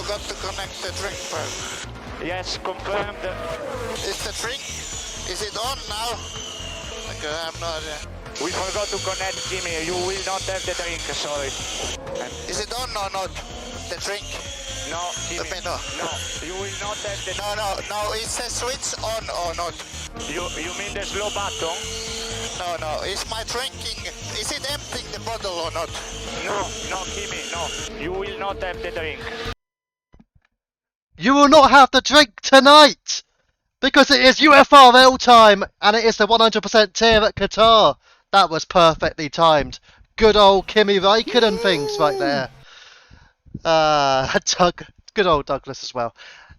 forgot to connect the drink pad. Yes, confirmed. Is the drink, is it on now? Okay, I have no idea. We forgot to connect, Jimmy. You will not have the drink, sorry. Is it on or not? The drink? No, Jimmy. No. No, you will not have the... No, is the switch on or not? You mean the slow button? No, is my drinking, is it emptying the bottle or not? No, Jimmy, no. You will not have the drink. You will not have the drink tonight! Because it is UFRL time, and it is the 100% tier at Qatar. That was perfectly timed. Good old Kimi Räikkönen things right there. Good old Douglas as well.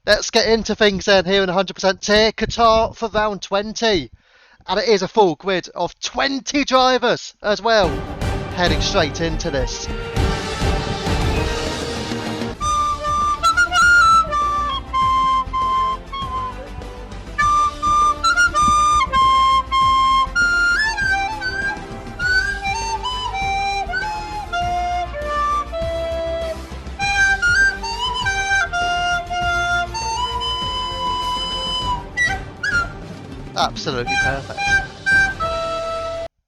Let's get into things then here in 100% tier. Qatar for round 20. And it is a full grid of 20 drivers as well. Heading straight into this. Absolutely perfect.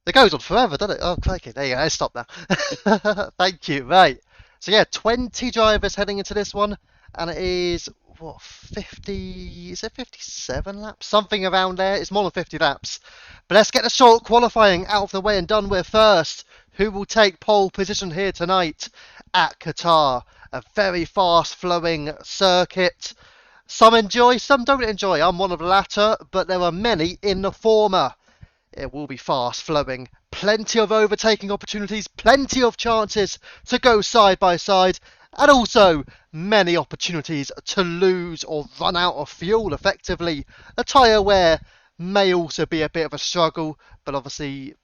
It goes on forever, doesn't it? Oh, crikey. There you go. Let's stop now. Thank you. Right. So, yeah, 20 drivers heading into this one. And it is, what, 50... Is it 57 laps? Something around there. It's more than 50 laps. But let's get the short qualifying out of the way and done with first. Who will take pole position here tonight at Qatar? A very fast-flowing circuit. Some enjoy, some don't enjoy. I'm one of the latter, but there are many in the former. It will be fast flowing. Plenty of overtaking opportunities, plenty of chances to go side by side, and also many opportunities to lose or run out of fuel effectively. A tyre wear may also be a bit of a struggle, but obviously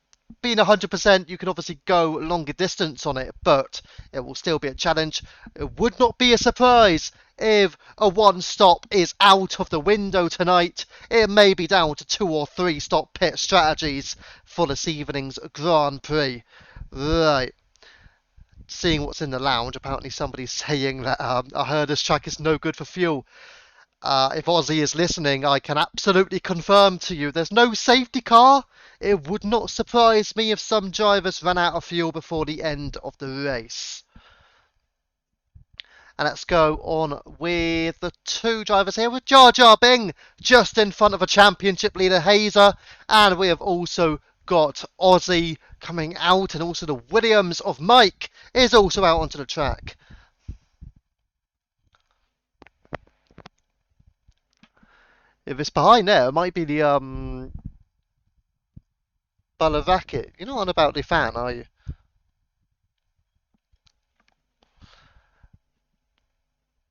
being 100%, you can obviously go longer distance on it, but it will still be a challenge. It would not be a surprise if a one stop is out of the window tonight. It may be down to 2 or 3 stop pit strategies for this evening's Grand Prix. Right. Seeing what's in the lounge, apparently somebody's saying that I heard this track is no good for fuel. If Ozzy is listening, I can absolutely confirm to you there's no safety car. It would not surprise me if some drivers ran out of fuel before the end of the race. And let's go on with the 2 drivers here with Jar Jar Bing just in front of a championship leader Hazer. And we have also got Ozzy coming out, and also the Williams of Mike is also out onto the track. If it's behind there, it might be the Balavacket. You're not on about the fan, are you?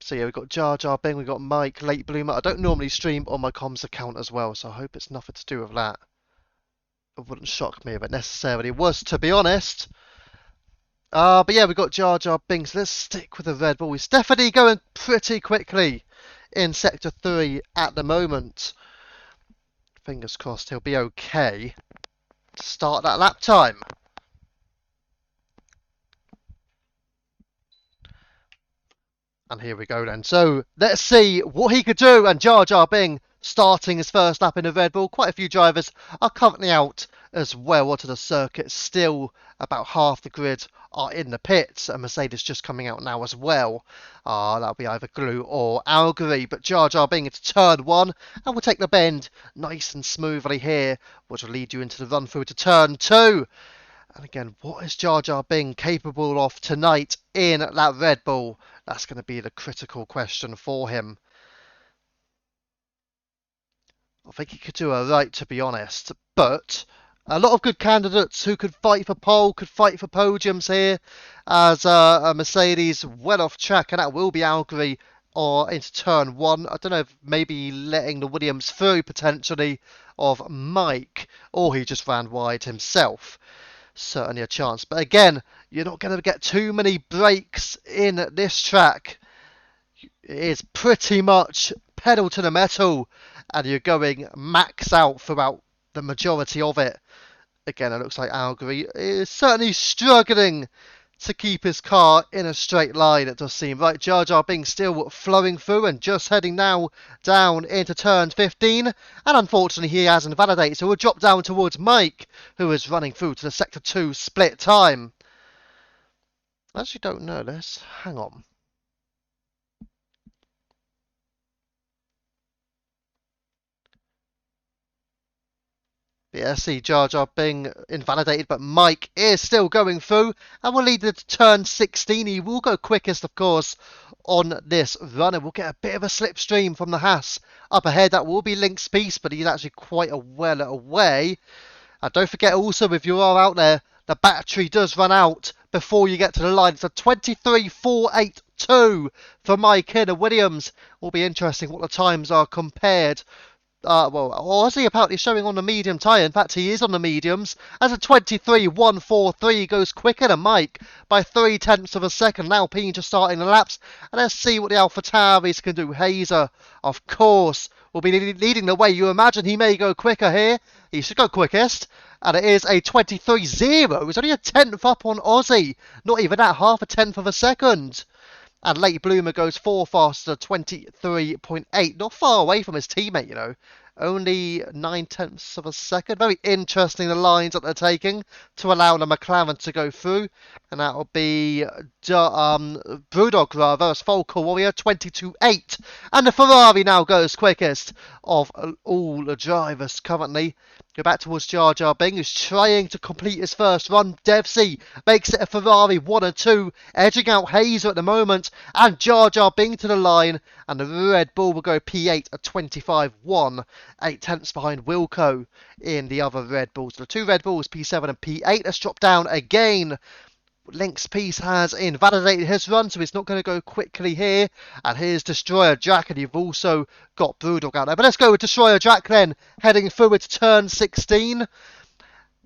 So yeah, we've got Jar Jar Bing, we've got Mike, Late Bloomer. I don't normally stream on my comms account as well, so I hope it's nothing to do with that. It wouldn't shock me if it necessarily was, to be honest. But yeah, we've got Jar Jar Bing, so let's stick with the Red Bull. He's definitely going pretty quickly in Sector 3 at the moment. Fingers crossed he'll be okay to start that lap time. And here we go then. So let's see what he could do. And Jar Jar Bing starting his first lap in the Red Bull. Quite a few drivers are currently out as well onto the circuit. Still about half the grid are in the pits. And Mercedes just coming out now as well. That'll be either Glue or Algerie. But Jar Jar Bing into turn 1. And we'll take the bend nice and smoothly here, which will lead you into the run through to turn 2. And again, what is Jar Jar Bing capable of tonight in that Red Bull? That's going to be the critical question for him. I think he could do alright, to be honest. But a lot of good candidates who could fight for pole, could fight for podiums here. As a Mercedes well off track, and that will be Algerie or into turn 1. I don't know if maybe letting the Williams through potentially of Mike, or he just ran wide himself. Certainly a chance, but again, you're not going to get too many breaks in this track. It is pretty much pedal to the metal, and you're going max out throughout the majority of it. Again, it looks like Algerie is certainly struggling to keep his car in a straight line, it does seem. Right, Jar Jar Binks still flowing through and just heading now down into turn 15. And unfortunately, he has invalidated, so we'll drop down towards Mike, who is running through to the Sector 2 split time. I actually don't know this. Hang on. Yeah, see Jar Jar Bing invalidated, but Mike is still going through and will lead to turn 16. He will go quickest, of course, on this run, and we'll get a bit of a slipstream from the Haas up ahead. That will be Link's piece, but he's actually quite a well away. And don't forget also, if you are out there, the battery does run out before you get to the line. It's a 23.482 for Mike and Williams. Will be interesting what the times are compared. Well, Aussie apparently showing on the medium tyre. In fact, he is on the mediums. As a 23.143 goes quicker than Mike by 0.3 of a second. Now Alpine just starting the laps. And let's see what the AlphaTauris can do. Hazer, of course, will be leading the way. You imagine he may go quicker here. He should go quickest. And it is a 23.0. It's only a tenth up on Aussie. Not even that, half a tenth of a second. And Late Bloomer goes 4 faster, 23.8. Not far away from his teammate, you know. Only 9/10 of a second. Very interesting, the lines that they're taking to allow the McLaren to go through. And that will be Brewdog rather, as Falco Warrior, 22.8. And the Ferrari now goes quickest of all the drivers currently. Go back towards Jar Jar Bing, who's trying to complete his first run. Devsy makes it a Ferrari 1 and 2, edging out Hazer at the moment, and Jar Jar Bing to the line, and the Red Bull will go P8 at 25.1, 0.8 behind Wilco in the other Red Bulls. The two Red Bulls, P7 and P8. Let's drop down again. Link's piece has invalidated his run, so he's not going to go quickly here. And here's Destroyer Jack, and you've also got Brewdog out there. But let's go with Destroyer Jack then, heading forward to turn 16.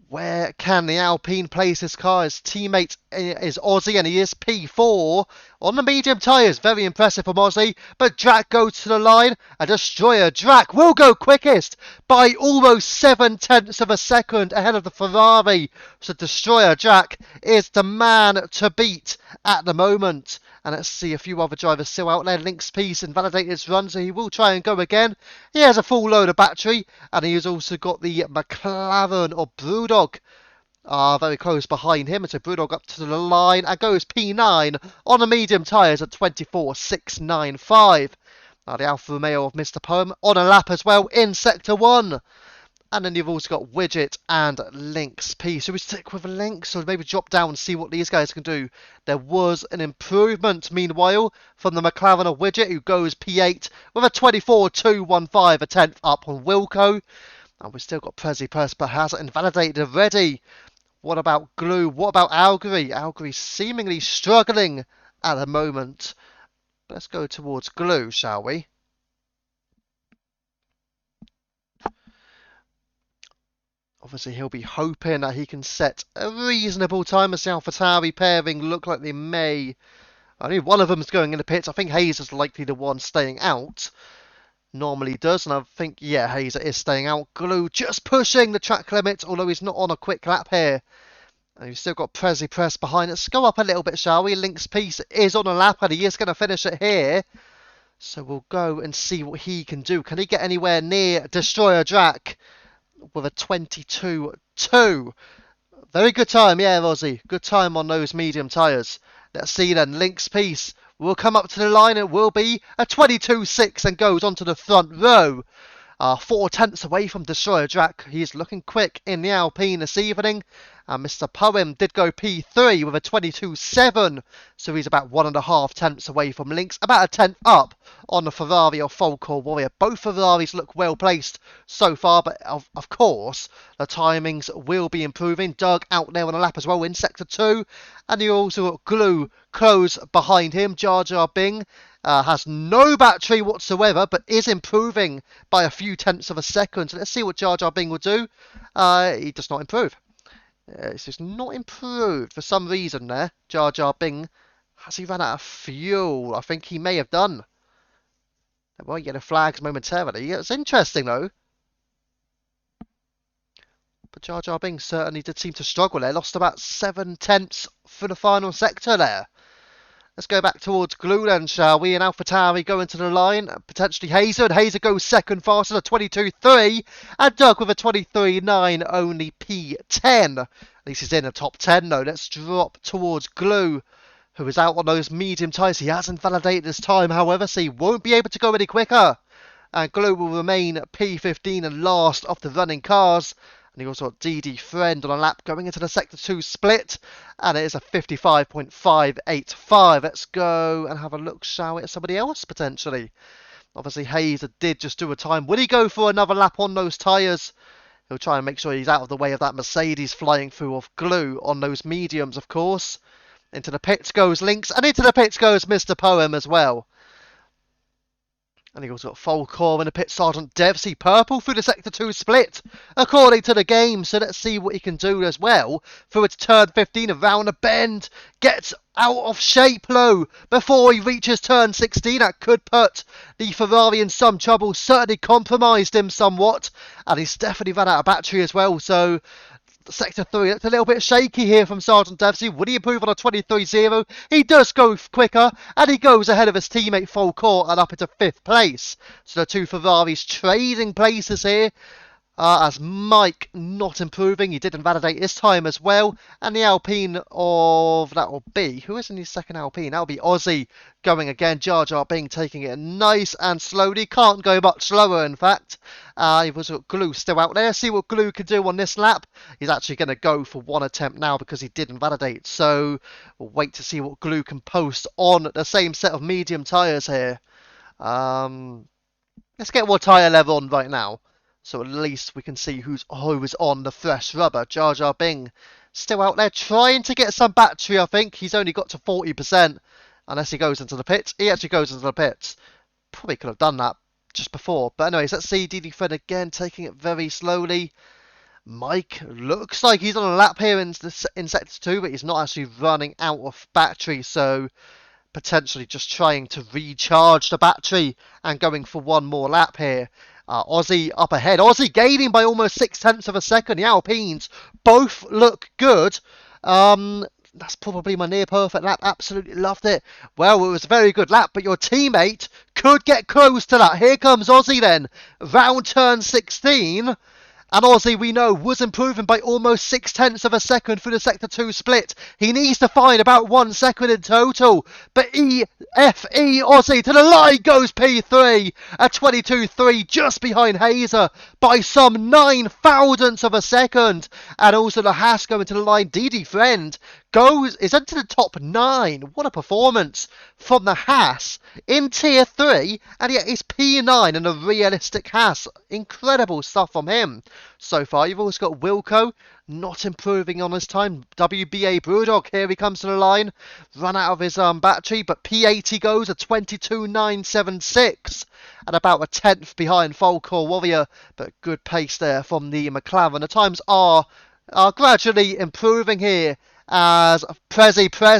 Where can the Alpine place his car? His teammate is Aussie, and he is P4 on the medium tyres. Very impressive from Aussie. But Drac goes to the line, and Destroyer Drac will go quickest by almost 0.7 of a second ahead of the Ferrari. So Destroyer Drac is the man to beat at the moment. And let's see a few other drivers still out there. Link's piece invalidated his run, so he will try and go again. He has a full load of battery, and he has also got the McLaren or Brewdog very close behind him. And so Brewdog up to the line and goes P9 on the medium tyres at 24.695. Now the Alfa Romeo of Mr. Poem on a lap as well in Sector 1. And then you've also got Widget and Link's piece. So we stick with Link, so maybe drop down and see what these guys can do. There was an improvement, meanwhile, from the McLaren of Widget, who goes P8 with a 24.215, a tenth up on Wilco. And we've still got Prezi Press, but has invalidated already. What about Glue? What about Algery? Algery seemingly struggling at the moment. Let's go towards Glue, shall we? Obviously, he'll be hoping that he can set a reasonable time as the AlphaTauri pairing look like they may. Only one of them is going in the pits. I think Hazer's likely the one staying out. Normally does, and I think, yeah, Hazer is staying out. Glue just pushing the track limit, although he's not on a quick lap here. And you've still got Prezi Press behind. Let's go up a little bit, shall we? Link's piece is on a lap, and he is going to finish it here. So we'll go and see what he can do. Can he get anywhere near Destroyer Drac? With a 22.2. Very good time, yeah, Aussie. Good time on those medium tyres. Let's see then. Link's piece will come up to the line. It will be a 22.6 and goes onto the front row. 0.4 away from Destroyer Drac. He's looking quick in the Alpine this evening. And Mr. Poem did go P3 with a 22.7. So he's about 1.5 away from Link's. About a tenth up on the Ferrari or Falcor Warrior. Both Ferraris look well placed so far. But of course, the timings will be improving. Doug out there on a lap as well in Sector 2. And you also got Glue close behind him. Jar Jar Bing has no battery whatsoever, but is improving by a few tenths of a second. So let's see what Jar Jar Bing will do. He does not improve. It's just not improved for some reason there. Jar Jar Bing. Has he run out of fuel? I think he may have done. Well, you get the flags momentarily. It's interesting though. But Jar Jar Bing certainly did seem to struggle there. Lost about 0.7 for the final sector there. Let's go back towards Glue then, shall we? And AlphaTauri go into the line. Potentially Hazer. And Hazer goes second fastest at 22.3. And Doug with a 23.9, only P10. At least he's in the top 10 though. Let's drop towards Glue, who is out on those medium tyres. He hasn't validated his time, however, so he won't be able to go any quicker. And Glue will remain P15 and last of the running cars. And he also got DD Friend on a lap going into the Sector 2 split. And it is a 55.585. Let's go and have a look, shall we, at somebody else, potentially. Obviously, Hazer did just do a time. Will he go for another lap on those tyres? He'll try and make sure he's out of the way of that Mercedes flying through of Glue on those mediums, of course. Into the pits goes Lynx, and into the pits goes Mr. Poem as well. And he also got Folcore in the pit, Sergeant Devsey, purple through the Sector 2 split, according to the game. So let's see what he can do as well. Through its turn 15 around the bend. Gets out of shape low before he reaches turn 16. That could put the Ferrari in some trouble. Certainly compromised him somewhat. And he's definitely run out of battery as well. So Sector 3 looked a little bit shaky here from Sergeant Devsey. Would he improve on a 23.0? He does go quicker, and he goes ahead of his teammate Folcore and up into 5th place. So the two Ferraris trading places here. As Mike not improving, he did invalidate his time as well. And the Alpine of, that will be, who is in his second Alpine? That will be Aussie going again. Jar Jar Bing taking it nice and slowly. Can't go much slower, in fact. You've also got Glue still out there. See what Glue can do on this lap. He's actually going to go for one attempt now because he did invalidate. So we'll wait to see what Glue can post on the same set of medium tyres here. Let's get what tyre level on right now. So at least we can see who's on the fresh rubber. Jar Jar Bing still out there trying to get some battery, I think. He's only got to 40%. Unless he goes into the pits. He actually goes into the pits. Probably could have done that just before. But anyways, let's see DD Fred again, taking it very slowly. Mike looks like he's on a lap here in Sector 2, but he's not actually running out of battery. So potentially just trying to recharge the battery and going for one more lap here. Aussie up ahead. Aussie gaining by almost 0.6 of a second. The Alpines both look good. That's probably my near perfect lap. Absolutely loved it. Well, it was a very good lap, but your teammate could get close to that. Here comes Aussie then. Round turn 16. And Aussie, we know, was improving by almost 0.6 of a second through the Sector 2 split. He needs to find about 1 second in total. But EFE Aussie to the line goes P3 at 22.3, just behind Hazer by some 9 thousandths of a second. And also the Haas going to the line. DD Friend is into the top 9. What a performance from the Haas in Tier 3, and yet he's P9 and a realistic Haas. Incredible stuff from him so far. You've also got Wilco not improving on his time. WBA Brewdog, here he comes to the line. Run out of his battery, but P80 goes at 22.976 and about a 10th behind Folcore Warrior, but good pace there from the McLaren. The times are gradually improving here, as Prez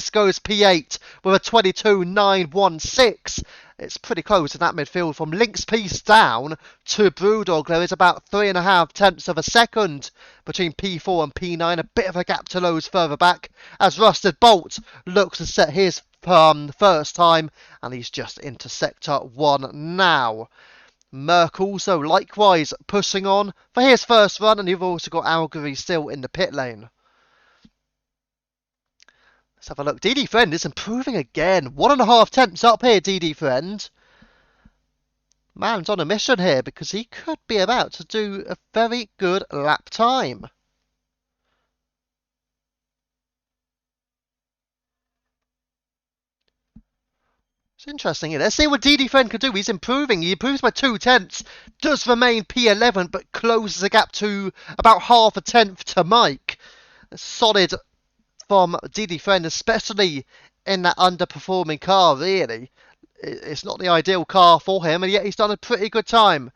goes P8 with a 22.916. It's pretty close in that midfield. From Link's piece down to Brewdog, there is about 3.5 tenths of a second between P4 and P9. A bit of a gap to those further back, as Rusted Bolt looks to set his first time, and he's just into Sector 1 now. Merck also likewise pushing on for his first run, and you've also got Algery still in the pit lane. Let's have a look. DD Friend is improving again. 1.5 tenths up here, DD Friend. Man's on a mission here because he could be about to do a very good lap time. It's interesting here. Let's see what DD Friend can do. He's improving. He improves by 2 tenths. Does remain P11, but closes the gap to about 0.5 tenth to Mike. Solid from DD Friend, especially in that underperforming car, really. It's not the ideal car for him, and yet he's done a pretty good time.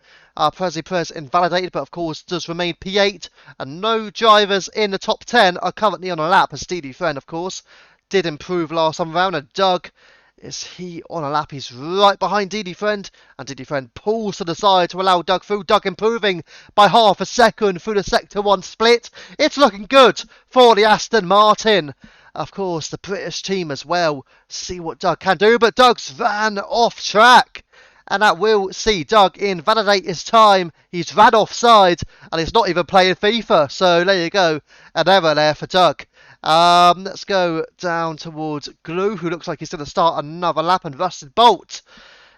Prez invalidated, but of course does remain P8, and no drivers in the top 10 are currently on a lap, as DD Friend, of course, did improve last time around. And Doug, is he on a lap? He's right behind DD Friend, and DD Friend pulls to the side to allow Doug through. Doug improving by 0.5 second through the Sector 1 split. It's looking good for the Aston Martin. of course, the British team as well. See what Doug can do, but Doug's ran off track. And that will see Doug invalidate his time. He's ran offside, and he's not even playing FIFA. So there you go, an error there for Doug. Let's go down towards Glue, who looks like he's going to start another lap, and Rusted Bolt.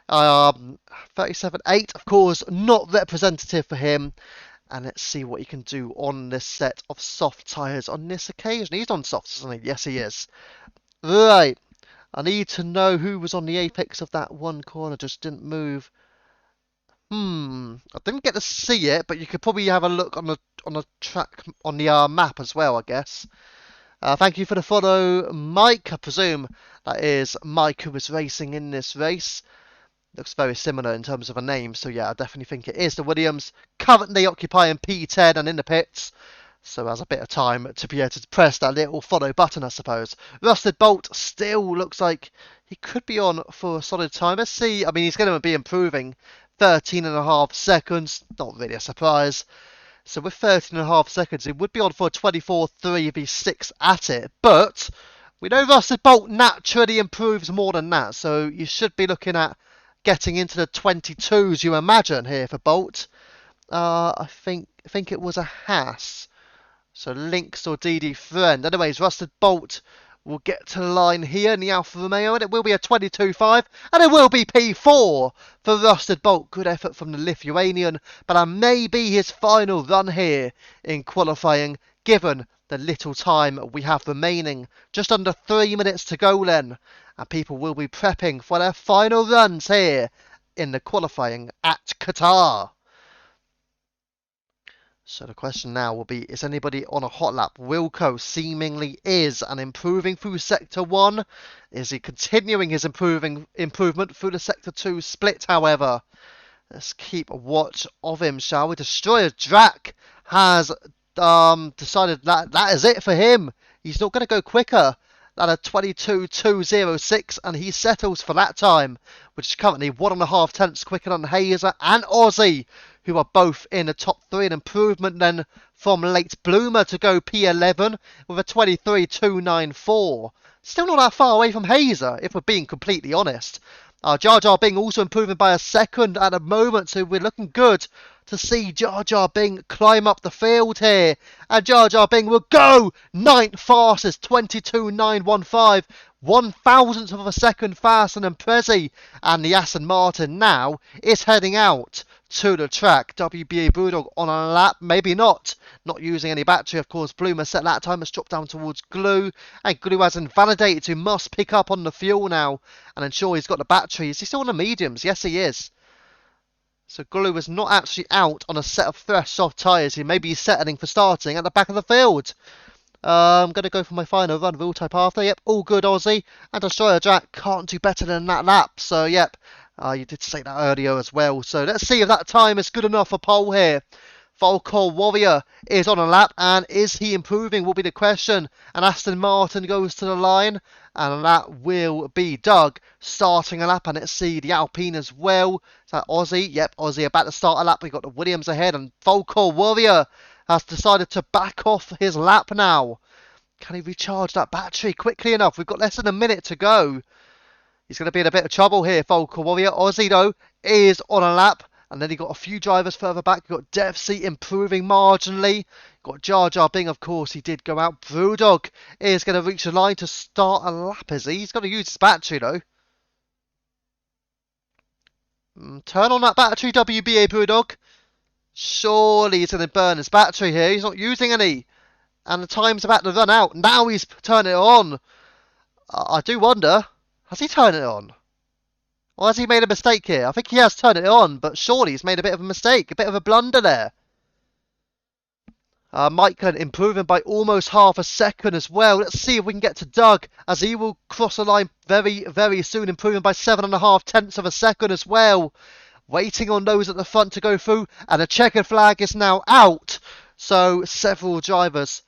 37.8, of course, not representative for him. And let's see what he can do on this set of soft tyres on this occasion. He's on softs, isn't he? Yes, he is. Right. I need to know who was on the apex of that one corner, just didn't move. I didn't get to see it, but you could probably have a look on the track on the map as well, I guess. Thank you for the follow, Mike. I presume that is Mike who was racing in this race. Looks very similar in terms of a name, so yeah, I definitely think it is the Williams. Currently occupying P10 and in the pits. So has a bit of time to be able to press that little follow button, I suppose. Rusted Bolt still looks like he could be on for a solid time. Let's see. I mean, he's going to be improving 13.5 seconds. Not really a surprise. So with 13.5 seconds, he would be on for a 24.3 v6 at it. But we know Rusted Bolt naturally improves more than that. So you should be looking at getting into the 22s, you imagine, here for Bolt. I think it was a Haas. So Lynx or DD Friend. Anyways, Rusted Bolt will get to the line here in the Alfa Romeo, and it will be a 22.5, and it will be P4 for Rusted Bolt. Good effort from the Lithuanian, but that may be his final run here in qualifying, given the little time we have remaining. Just under 3 minutes to go then, and people will be prepping for their final runs here in the qualifying at Qatar. So the question now will be, is anybody on a hot lap? Wilco seemingly is, and improving through Sector 1. Is he continuing his improvement through the Sector 2 split, however? Let's keep a watch of him, shall we? Destroyer Drac has decided that is it for him. He's not going to go quicker than a 22.206, and he settles for that time, which is currently 1.5 tenths quicker than Hazer and Aussie, who are both in the top 3. An improvement then from Late Bloomer to go P11 with a 23.294. Still not that far away from Hazer, if we're being completely honest. Jar Jar Bing also improving by a second at the moment, so we're looking good to see Jar Jar Bing climb up the field here. And Jar Jar Bing will go 9th fastest, 22.915. 1,000th of a second faster than Prezi. And the Aston Martin now is heading out to the track. WBA Brewdog on a lap, maybe not. Not using any battery, of course. Bloomer set that time, has dropped down towards Glue. And Glue has invalidated, who must pick up on the fuel now and ensure he's got the battery. Is he still on the mediums? Yes, he is. So Glue is not actually out on a set of fresh soft tyres. He may be settling for starting at the back of the field. I'm going to go for my final run, rule type after. Yep, all good, Aussie. And Destroyer Jack can't do better than that lap. So, yep, you did say that earlier as well. So, let's see if that time is good enough for pole here. Volcor Warrior is on a lap, and is he improving will be the question. And Aston Martin goes to the line, and that will be Doug starting a lap. And let's see the Alpine as well. Is that Aussie? Yep, Aussie about to start a lap. We've got the Williams ahead, and Volcor Warrior has decided to back off his lap now. Can he recharge that battery quickly enough? We've got less than a minute to go. He's going to be in a bit of trouble here, Volcor Warrior. Aussie, though, is on a lap. And then you've got a few drivers further back. You've got Devsey improving marginally. You've got Jar Jar Bing, of course, he did go out. Brewdog is going to reach the line to start a lap, is he? He's got to use his battery, though. Turn on that battery, WBA Brewdog. Surely he's going to burn his battery here. He's not using any. And the time's about to run out. Now he's turning it on. I do wonder, has he turned it on? Or has he made a mistake here? I think he has turned it on, but surely he's made a bit of a mistake. A bit of a blunder there. Mike improving by almost half a second as well. Let's see if we can get to Doug, as he will cross the line very, very soon, improving by 7.5 tenths of a second as well. Waiting on those at the front to go through, and the checkered flag is now out. So several drivers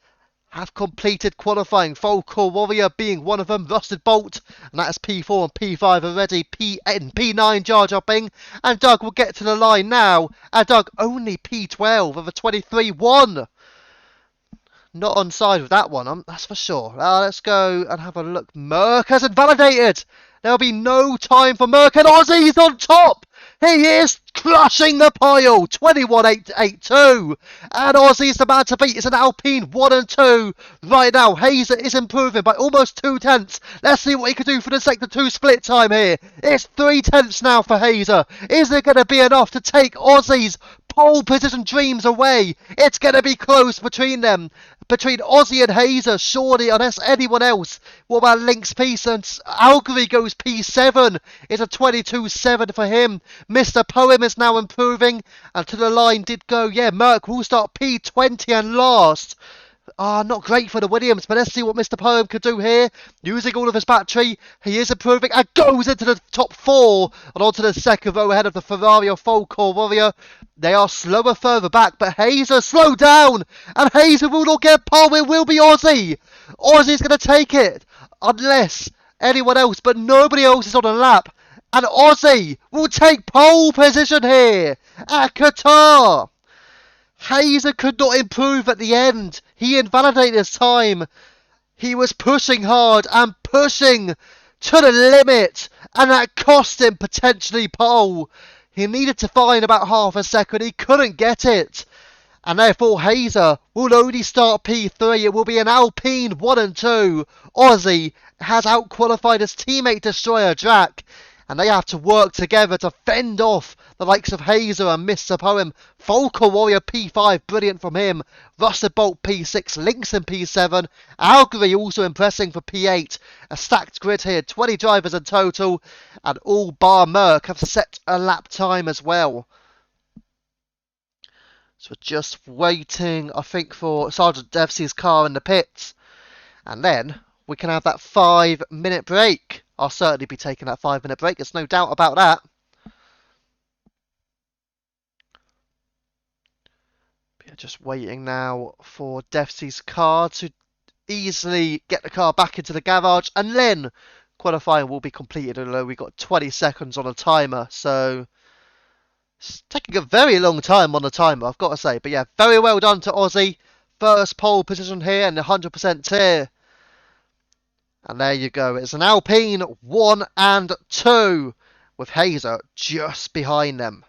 have completed qualifying. Volcor Warrior being one of them. Rusted Bolt, and that is P4 and P5 already. P9 Jar Jar Bing, and Doug will get to the line now. And Doug only P12 of a 23.1. not on side with that one, that's for sure. Let's go and have a look. Merck has invalidated. There'll be no time for Merck, and Aussie's on top. He is crushing the pile. 21.882. And Aussie's the man to beat. It's an Alpine 1 and 2. Right now, Hazer is improving by almost 2/10. Let's see what he can do for the sector 2 split time here. It's 3/10 now for Hazer. Is it going to be enough to take Aussie's pole position dreams away? It's going to be close between them. Between Aussie and Hazer, surely, unless anyone else. What about Lynx Peace? And Algerie goes P7. It's a 22.7 for him. Mr. Poem is now improving. And to the line did go, yeah, Merck will start P20 and last. Not great for the Williams, but let's see what Mr. Poem could do here. Using all of his battery, he is improving and goes into the top 4 and onto the second row ahead of the Ferrari or Full-Core Warrior. They are slower further back, but Hazer slow down, and Hazer will not get pole. It will be Aussie. Aussie's going to take it, unless anyone else, but nobody else is on a lap. And Aussie will take pole position here at Qatar. Hazer could not improve at the end. He invalidated his time. He was pushing hard and pushing to the limit, and that cost him potentially pole. He needed to find about half a second. He couldn't get it. And therefore Hazer will only start P3. It will be an Alpine 1 and 2. Aussie has outqualified his teammate Destroyer Drac, and they have to work together to fend off the likes of Hazer and Mr. Poem. Volker Warrior P5, brilliant from him. Rusted Bolt P6, Lynx in P7. Algerie also impressing for P8. A stacked grid here, 20 drivers in total, and all bar Merck have set a lap time as well. So we're just waiting, I think, for Sergeant Devsey's car in the pits, and then we can have that 5-minute break. I'll certainly be taking that 5-minute break, there's no doubt about that. But just waiting now for Devsey's car to easily get the car back into the garage, and then qualifying will be completed, although we've got 20 seconds on a timer, so it's taking a very long time on the timer, I've got to say. But yeah, very well done to Aussie. First pole position here and 100% tier. And there you go. It's an Alpine 1 and 2 with Hazer just behind them.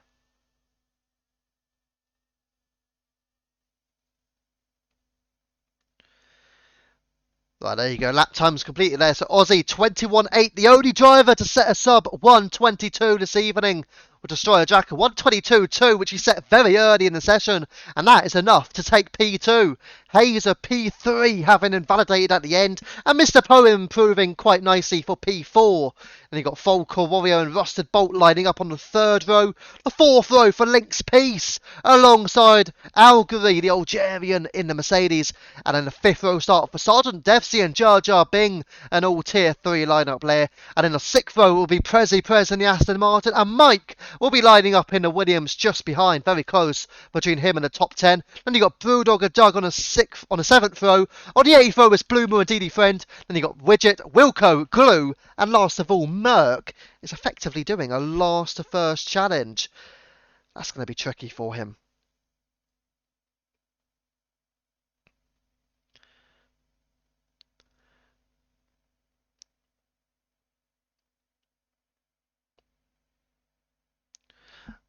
Right, there you go. Lap time's completed there. So Aussie 21.8, the only driver to set a sub 1:22 this evening. With Destroyer Jacker 1:22.2, which he set very early in the session, and that is enough to take P2. Hazer P3 having invalidated at the end, and Mr. Poem improving quite nicely for P4. And you got Volker Warrior and Rusted Bolt lining up on the 3rd row. The 4th row for Lynx Peace, alongside Algerie, the Algerian, in the Mercedes. And then the 5th row start for Sergeant Devsey and Jar Jar Bing, an all tier 3 lineup there. And in the 6th row will be Prezi Prez in the Aston Martin, and Mike will be lining up in the Williams just behind, very close between him and the top 10. Then you got Brewdog and Doug on the 7th row. On the 8th row is Bloomer and Didi Friend. Then you got Widget, Wilco, Glue, and last of all, Merck is effectively doing a last to first challenge. That's going to be tricky for him.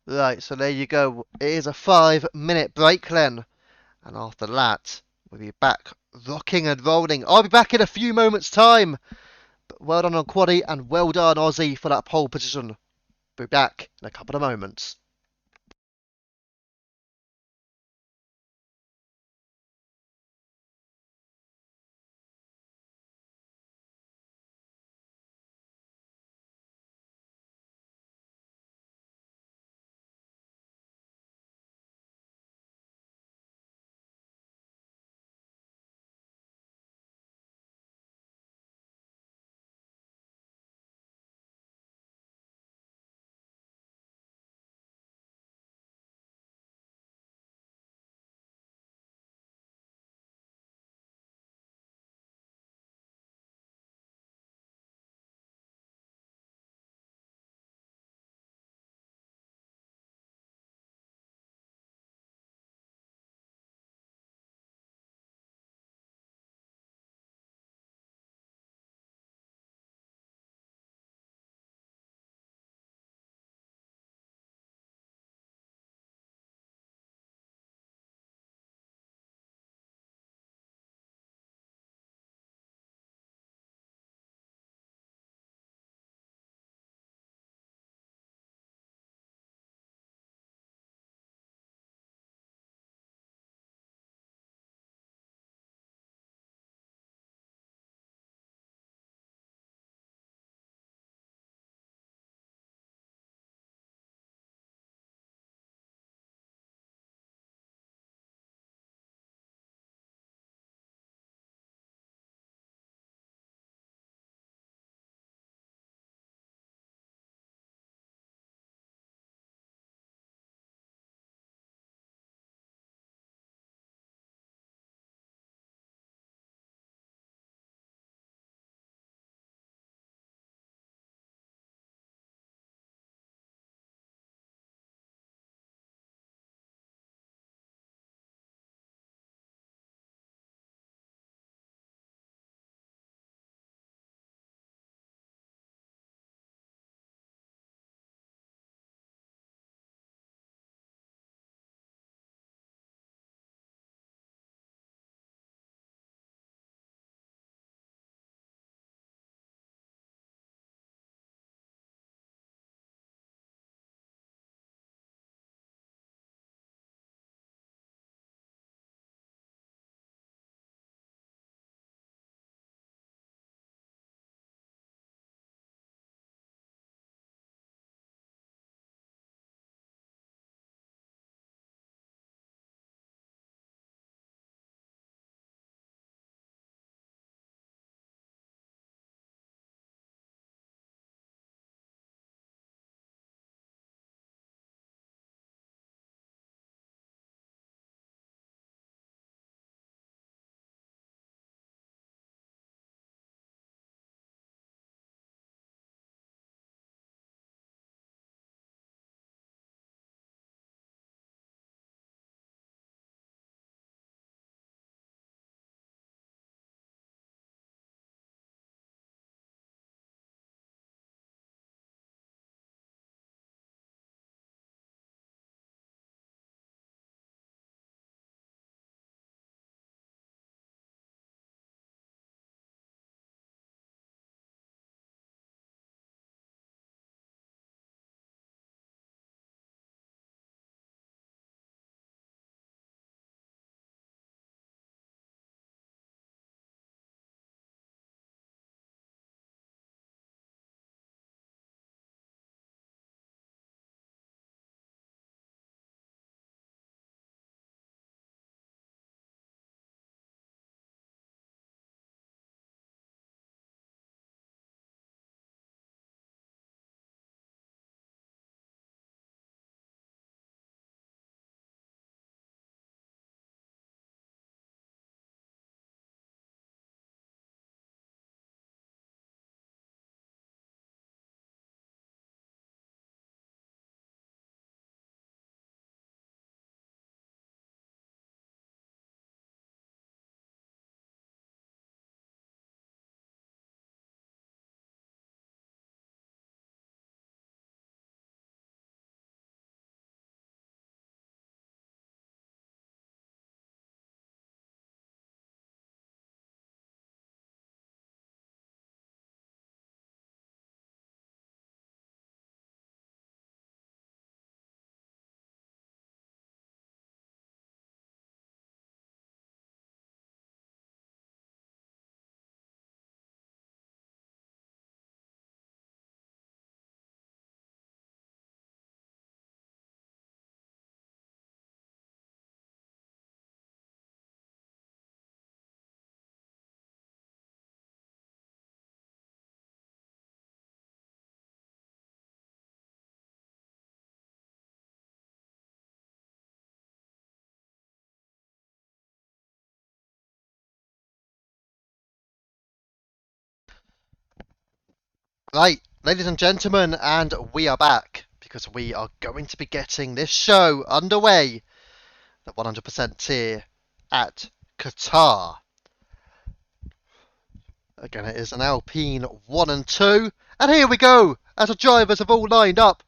Right, so there you go. It is a 5-minute break then. And after that, we'll be back rocking and rolling. I'll be back in a few moments' time. But well done on Quaddy and well done Aussie for that pole position. Be back in a couple of moments. Right, ladies and gentlemen, and we are back because we are going to be getting this show underway, the 100% tier at Qatar. Again, it is an Alpine 1 and 2, and here we go as the drivers have all lined up.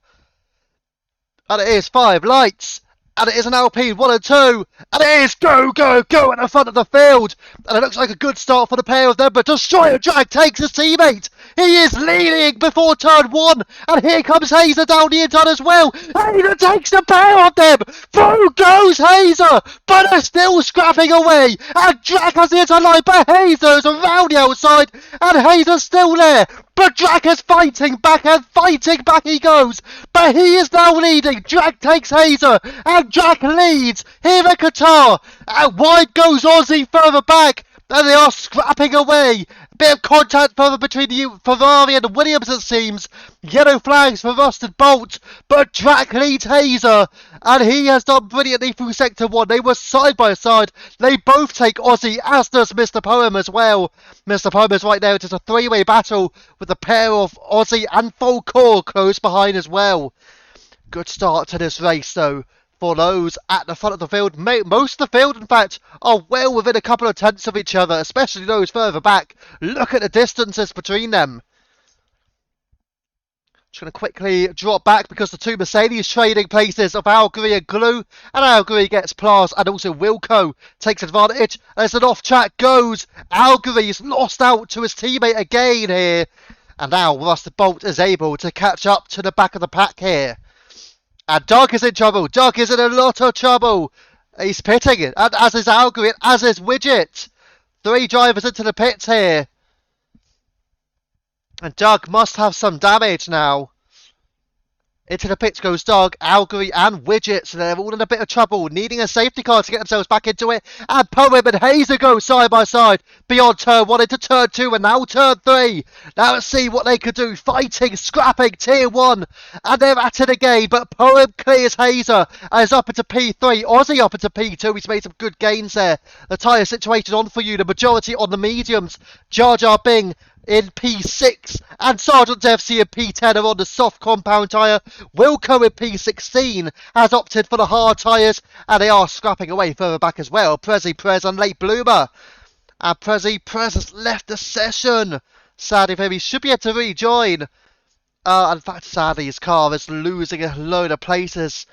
And it is 5 lights, and it is an Alpine 1 and 2, and it is go, go, go at the front of the field. And it looks like a good start for the pair of them, but Destroyer Drag takes his teammate. He is leading before turn 1, and here comes Hazer down the inside as well. Hazer takes the pair of them. Through goes Hazer, but they're still scrapping away. And Drag has the inside line, but Hazer is around the outside, and Hazer's still there. But Drag is fighting back, and fighting back he goes. But he is now leading. Drag takes Hazer, and Drag leads here at Qatar. And wide goes Aussie further back, and they are scrapping away. Bit of contact further between the Ferrari and Williams, it seems. Yellow flags for Rusted Bolt, but Drag leads Hazer, and he has done brilliantly through Sector 1. They were side by side. They both take Aussie, as does Mr. Poem as well. Mr. Poem is right there. It is a three-way battle with a pair of Aussie and Full Core close behind as well. Good start to this race, though, for those at the front of the field. Most of the field, in fact, are well within a couple of tenths of each other, especially those further back. Look at the distances between them. Just going to quickly drop back because the two Mercedes trading places of Algary and Glue, and Algary gets Plas, and also Wilco takes advantage. As an off-track goes, Algary's lost out to his teammate again here, and now Rusted Bolt is able to catch up to the back of the pack here. And Doug is in trouble. Doug is in a lot of trouble. He's pitting it, and as is Algary, as is Widget. 3 drivers into the pits here. And Doug must have some damage now. Into the pits goes Doug, Algary and Widget, so they're all in a bit of trouble, needing a safety car to get themselves back into it. And Poem and Hazer go side by side, beyond turn 1 into turn 2 and now turn 3. Now let's see what they could do, fighting, scrapping, tier 1. And they're at it again, but Poem clears Hazer and is up into P3. Aussie up into P2, he's made some good gains there. The tyre situation on for you, the majority on the mediums. Jar Jar Bing in P6, and Sergeant FC in P10 are on the soft compound tyre. Wilco in P16 has opted for the hard tyres, and they are scrapping away further back as well. Prez and Late Bloomer. And Prez has left the session. Sadly for him, he should be able to rejoin. In fact, sadly, his car is losing a load of places.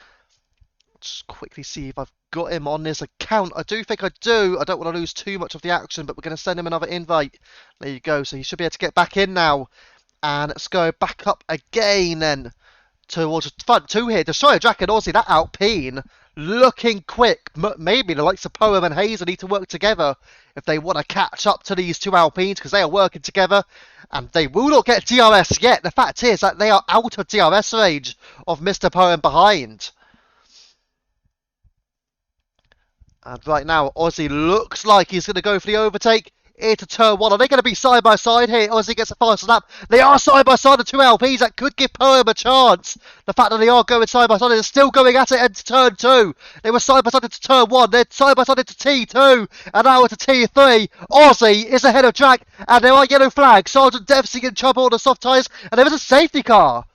Just quickly see if I've got him on this account. I do think I do. I don't want to lose too much of the action, but we're going to send him another invite. There you go. So he should be able to get back in now. And let's go back up again then towards front 2 here. Destroyer Drac and Aussie, that Alpine looking quick. Maybe the likes of Poem and Hazer need to work together if they want to catch up to these 2 Alpines, because they are working together and they will not get DRS yet. The fact is that they are out of DRS range of Mr. Poem behind. And right now, Aussie looks like he's going to go for the overtake into turn 1. Are they going to be side by side here? Aussie gets a fast lap. They are side by side, the 2 LPs. That could give Poem a chance. The fact that they are going side by side, they're still going at it into turn 2. They were side by side into turn 1. They're side by side into T2. And now into T3. Aussie is ahead of Drac. And there are yellow flags. Sergeant Dempsey in trouble on the soft tyres. And there is a safety car.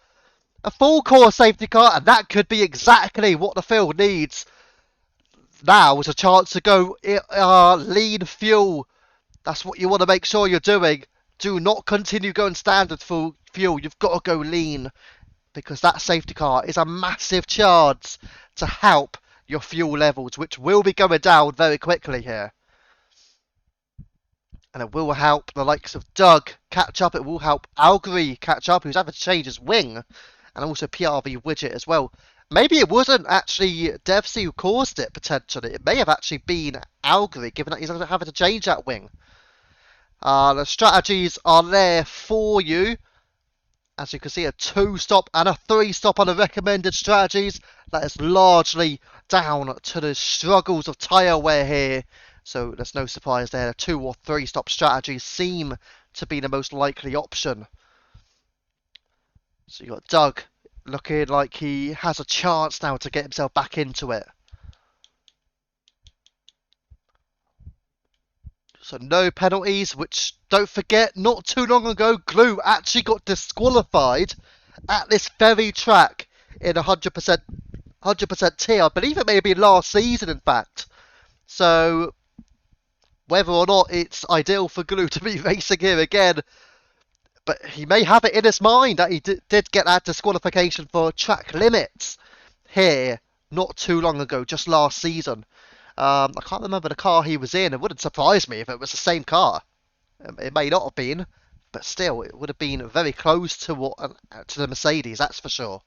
A full core safety car. And that could be exactly what the field needs. Now is a chance to go lean fuel. That's what you want to make sure you're doing. Do not continue going standard full fuel. You've got to go lean, because that safety car is a massive chance to help your fuel levels, which will be going down very quickly here. And it will help the likes of Doug catch up. It will help Algary catch up, who's had to change his wing, and also PRV Widget as well. Maybe it wasn't actually Devsy who caused it, potentially. It may have actually been Algary, given that he's having to change that wing. The strategies are there for you. As you can see, a 2-stop and a 3-stop on the recommended strategies. That is largely down to the struggles of tyre wear here. So there's no surprise there. 2 or 3-stop strategies seem to be the most likely option. So you've got Doug looking like he has a chance now to get himself back into it. So no penalties, which don't forget, not too long ago, Glue actually got disqualified at this very track in 100% T. I believe it may have been last season, in fact. So, whether or not it's ideal for Glue to be racing here again, but he may have it in his mind that he did get that disqualification for track limits here not too long ago, just last season. I can't remember the car he was in. It wouldn't surprise me if it was the same car. It may not have been, but still, it would have been very close to the Mercedes, that's for sure.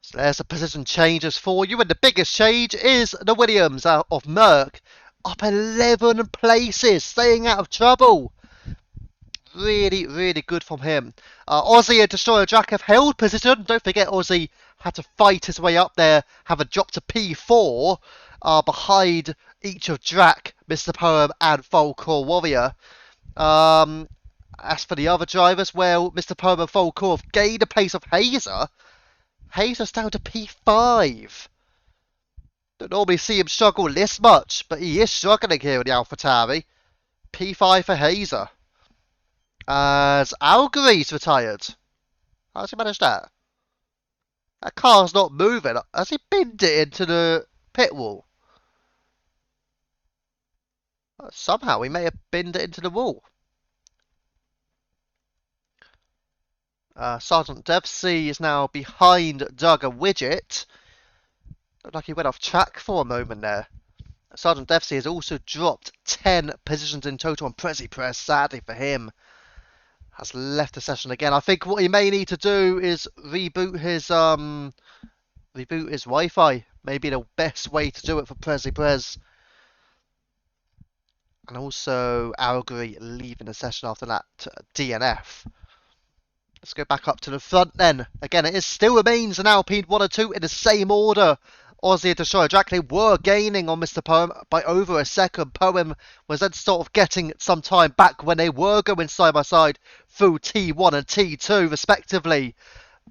So there's the position changes for you, and the biggest change is the Williams out of Merck, up 11 places, staying out of trouble. Really, really good from him. Aussie and Destroyer Jack have held position. Don't forget, Aussie had to fight his way up there, have a drop to P4 behind each of Drac, Mr. Poem, and Folklore Warrior. As for the other drivers, well, Mr. Poem and Folklore have gained a place of Hazer. Hazer's down to P5. Don't normally see him struggle this much, but he is struggling here in the AlphaTauri. P5 for Hazer. As Algary's retired. How's he managed that? That car's not moving. Has he binned it into the pit wall? Somehow he may have binned it into the wall. Sergeant Devsey is now behind Doug Widget. Looked like he went off track for a moment there. Sergeant Devsey has also dropped 10 positions in total on Prezi Press, sadly for him. Has left the session again. I think what he may need to do is reboot his Wi-Fi. Maybe the best way to do it for Prezi Prez. And also Algary leaving the session after that DNF. Let's go back up to the front then. Again, it still remains an Alpine 1 or 2 in the same order. Aussie and Destroyer Jack, they were gaining on Mr. Poem by over a second. Poem was then sort of getting some time back when they were going side by side through T1 and T2 respectively.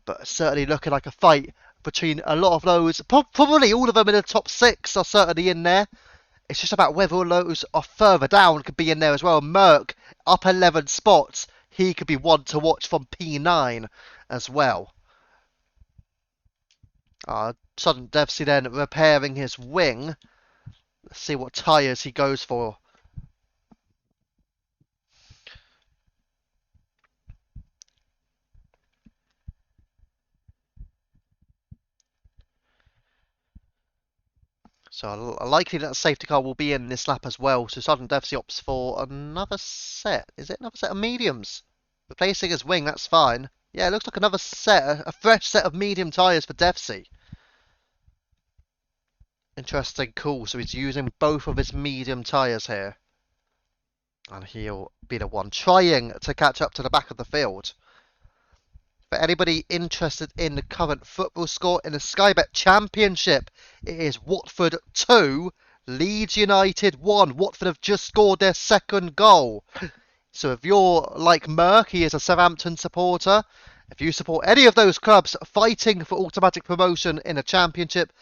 But certainly looking like a fight between a lot of those. Probably all of them in the top 6 are certainly in there. It's just about whether all those are further down could be in there as well. Merck up 11 spots. He could be one to watch from P9 as well. Sudden Devsey then repairing his wing. Let's see what tyres he goes for. So likely that safety car will be in this lap as well. So Sudden Devsey opts for another set. Is it another set of mediums? Replacing his wing, that's fine. Yeah, it looks like another set, a fresh set of medium tyres for Devsey. Interesting, cool. So he's using both of his medium tyres here. And he'll be the one trying to catch up to the back of the field. For anybody interested in the current football score in the Sky Bet Championship, it is Watford 2, Leeds United 1. Watford have just scored their second goal. So if you're like Merck, he is a Southampton supporter. If you support any of those clubs fighting for automatic promotion in the Championship,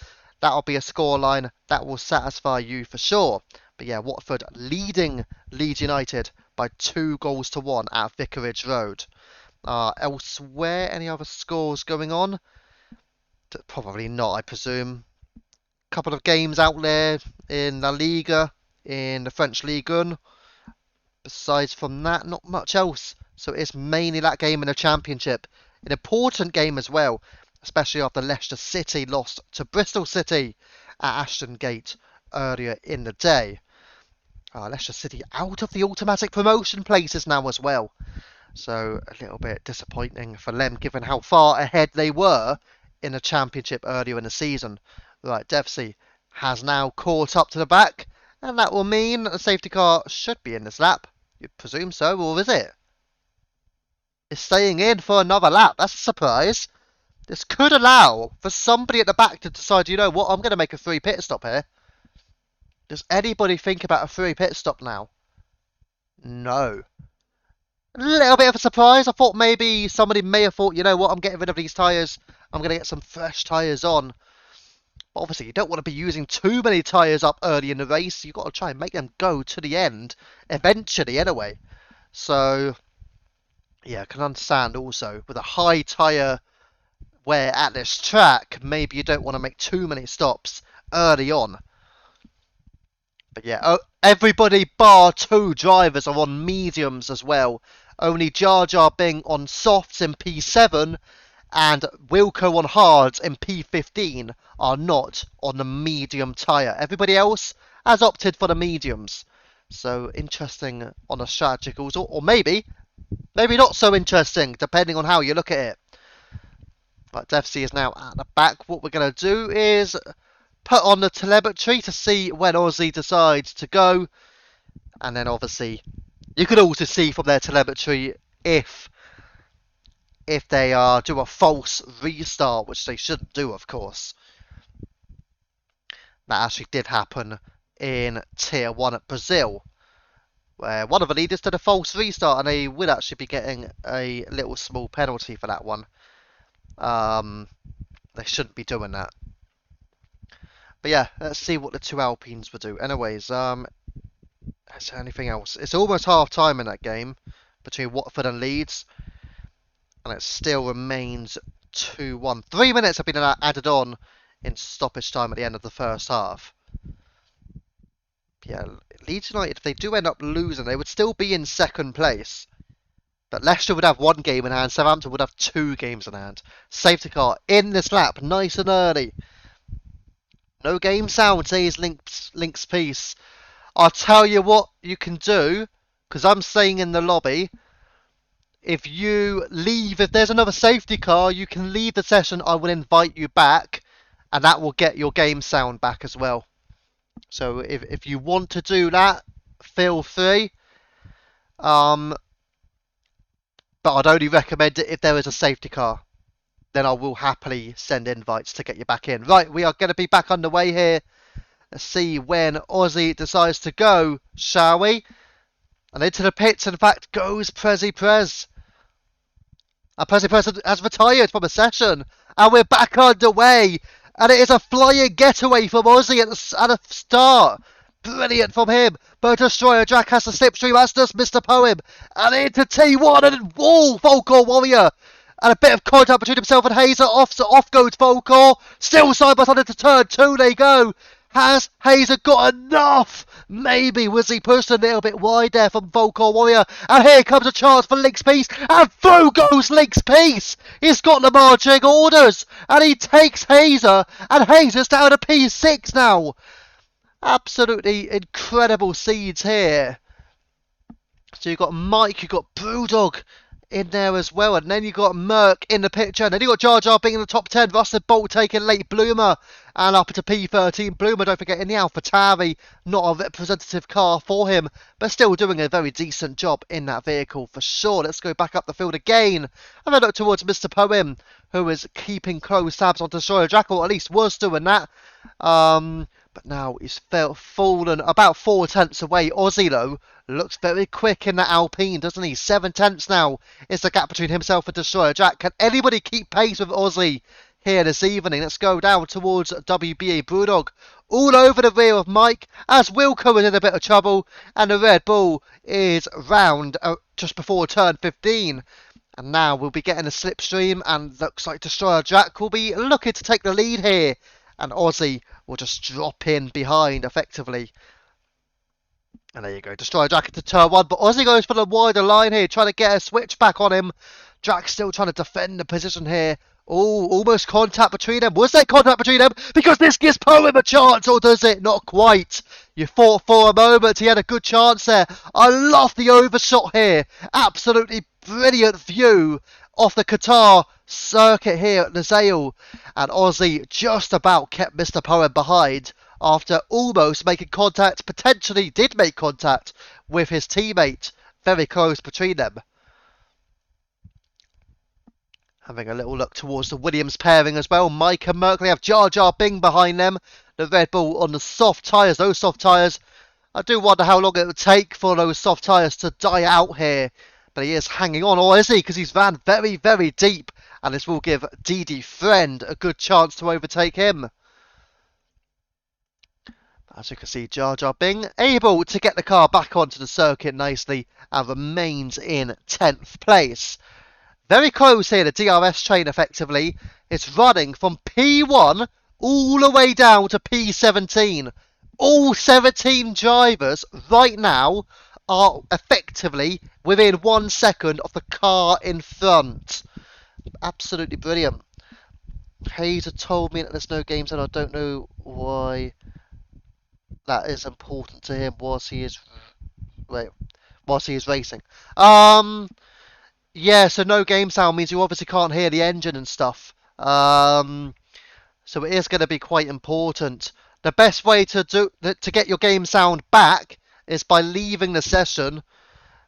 that'll be a scoreline that will satisfy you for sure. But yeah, Watford leading Leeds United by 2-1 at Vicarage Road. Elsewhere, any other scores going on? Probably not, I presume. Couple of games out there in La Liga, in the French Ligue 1. Besides from that, not much else. So it's mainly that game in the Championship. An important game as well, especially after Leicester City lost to Bristol City at Ashton Gate earlier in the day. Leicester City out of the automatic promotion places now as well. So a little bit disappointing for them given how far ahead they were in the Championship earlier in the season. Right, Devsey has now caught up to the back, and that will mean that the safety car should be in this lap. You'd presume so, or is it? It's staying in for another lap. That's a surprise. This could allow for somebody at the back to decide, you know what, I'm going to make a free pit stop here. Does anybody think about a free pit stop now? No. A little bit of a surprise. I thought maybe somebody may have thought, you know what, I'm getting rid of these tyres. I'm going to get some fresh tyres on. But obviously, you don't want to be using too many tyres up early in the race. You've got to try and make them go to the end, eventually anyway. So, yeah, I can understand also, with a high tyre wear at this track, maybe you don't want to make too many stops early on. But yeah, everybody bar 2 drivers are on mediums as well. Only Jar Jar Bing on softs in P7 and Wilco on hards in P15 are not on the medium tyre. Everybody else has opted for the mediums. So interesting on the strategicals, or maybe not so interesting, depending on how you look at it. But DevC is now at the back. What we're going to do is put on the telemetry to see when Aussie decides to go. And then obviously, you can also see from their telemetry if they do a false restart, which they shouldn't do, of course. That actually did happen in Tier 1 at Brazil, where one of the leaders did a false restart, and they would actually be getting a little small penalty for that one. They shouldn't be doing that. But yeah, let's see what the 2 Alpines will do. Anyways, is there anything else? It's almost half time in that game between Watford and Leeds, and it still remains 2-1. 3 minutes have been added on in stoppage time at the end of the first half. Yeah, Leeds United, if they do end up losing, they would still be in second place. But Leicester would have 1 game in hand, Southampton would have 2 games in hand. Safety car in this lap, nice and early. No game sound, says Link's piece. I'll tell you what you can do, because I'm staying in the lobby. If there's another safety car, you can leave the session. I will invite you back, and that will get your game sound back as well. So if you want to do that, feel free. But I'd only recommend it if there is a safety car. Then I will happily send invites to get you back in. Right, we are going to be back underway here. Let's see when Aussie decides to go, shall we? And into the pits, in fact, goes Prezi Prez. And Prezi Prez has retired from a session. And we're back underway. And it is a flying getaway from Aussie at the start. Brilliant from him. But Destroyer Jack has the slipstream. That's just Mr. Poem. And into T1 and wall, Volcor Warrior. And a bit of contact between himself and Hazer. Off goes Volcor. Still side by side into turn 2 they go. Has Hazer got enough? Maybe. Was he pushed a little bit wide there from Volcor Warrior? And here comes a chance for Link's Piece. And through goes Link's Piece. He's got the marching orders. And he takes Hazer. And Hazer's down to P6 now. Absolutely incredible seeds here. So you've got Mike, you've got Brewdog in there as well, and then you got Merc in the picture, and then you got Jar Jar being in the top 10, Rusted Bolt taking late Bloomer, and up to P13. Bloomer, don't forget, in the AlphaTauri, not a representative car for him, but still doing a very decent job in that vehicle for sure. Let's go back up the field again, and then look towards Mr. Poem, who is keeping close tabs on Destroyer Jackal, at least was doing that. But now he's fallen about 4 tenths away. Aussie, though, looks very quick in that Alpine, doesn't he? 7 tenths now is the gap between himself and Destroyer Jack. Can anybody keep pace with Aussie here this evening? Let's go down towards WBA Brewdog. All over the rear of Mike, as Wilco is in a bit of trouble, and the Red Bull is round just before turn 15. And now we'll be getting a slipstream, and looks like Destroyer Jack will be looking to take the lead here. And Aussie will just drop in behind effectively. And there you go, Destroyer Jack into turn 1, but Aussie goes for the wider line here, trying to get a switch back on him. Jack's still trying to defend the position here. Oh, almost contact between them. Was there contact between them? Because this gives Poem a chance, or does it? Not quite. You thought for a moment he had a good chance there. I love the overshot here. Absolutely brilliant view off the Qatar circuit here at Losail. And Aussie just about kept Mr. Poem behind after almost making contact, potentially did make contact with his teammate. Very close between them. Having a little look towards the Williams pairing as well. Mike and Merkley have Jar Jar Bing behind them. The Red Bull on the soft tyres. Those soft tyres, I do wonder how long it would take for those soft tyres to die out here. But he is hanging on, or is he? Because he's ran very, very deep. And this will give DD Friend a good chance to overtake him. As you can see, Jar Jar Bing able to get the car back onto the circuit nicely and remains in 10th place. Very close here, the DRS train effectively is running from P1 all the way down to P17. All 17 drivers right now are effectively within 1 second of the car in front. Absolutely brilliant. Hazer told me that there's no games and I don't know why that is important to him whilst he is racing. Yeah, so no game sound means you obviously can't hear the engine and stuff. So it is going to be quite important. The best way to get your game sound back is by leaving the session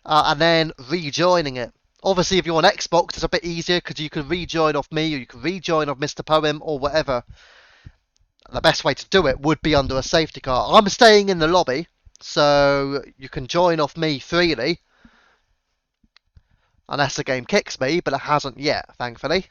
and then rejoining it. Obviously, if you're on Xbox, it's a bit easier because you can rejoin off me or you can rejoin off Mr. Poem or whatever. The best way to do it would be under a safety car. I'm staying in the lobby, so you can join off me freely. Unless the game kicks me, but it hasn't yet, thankfully.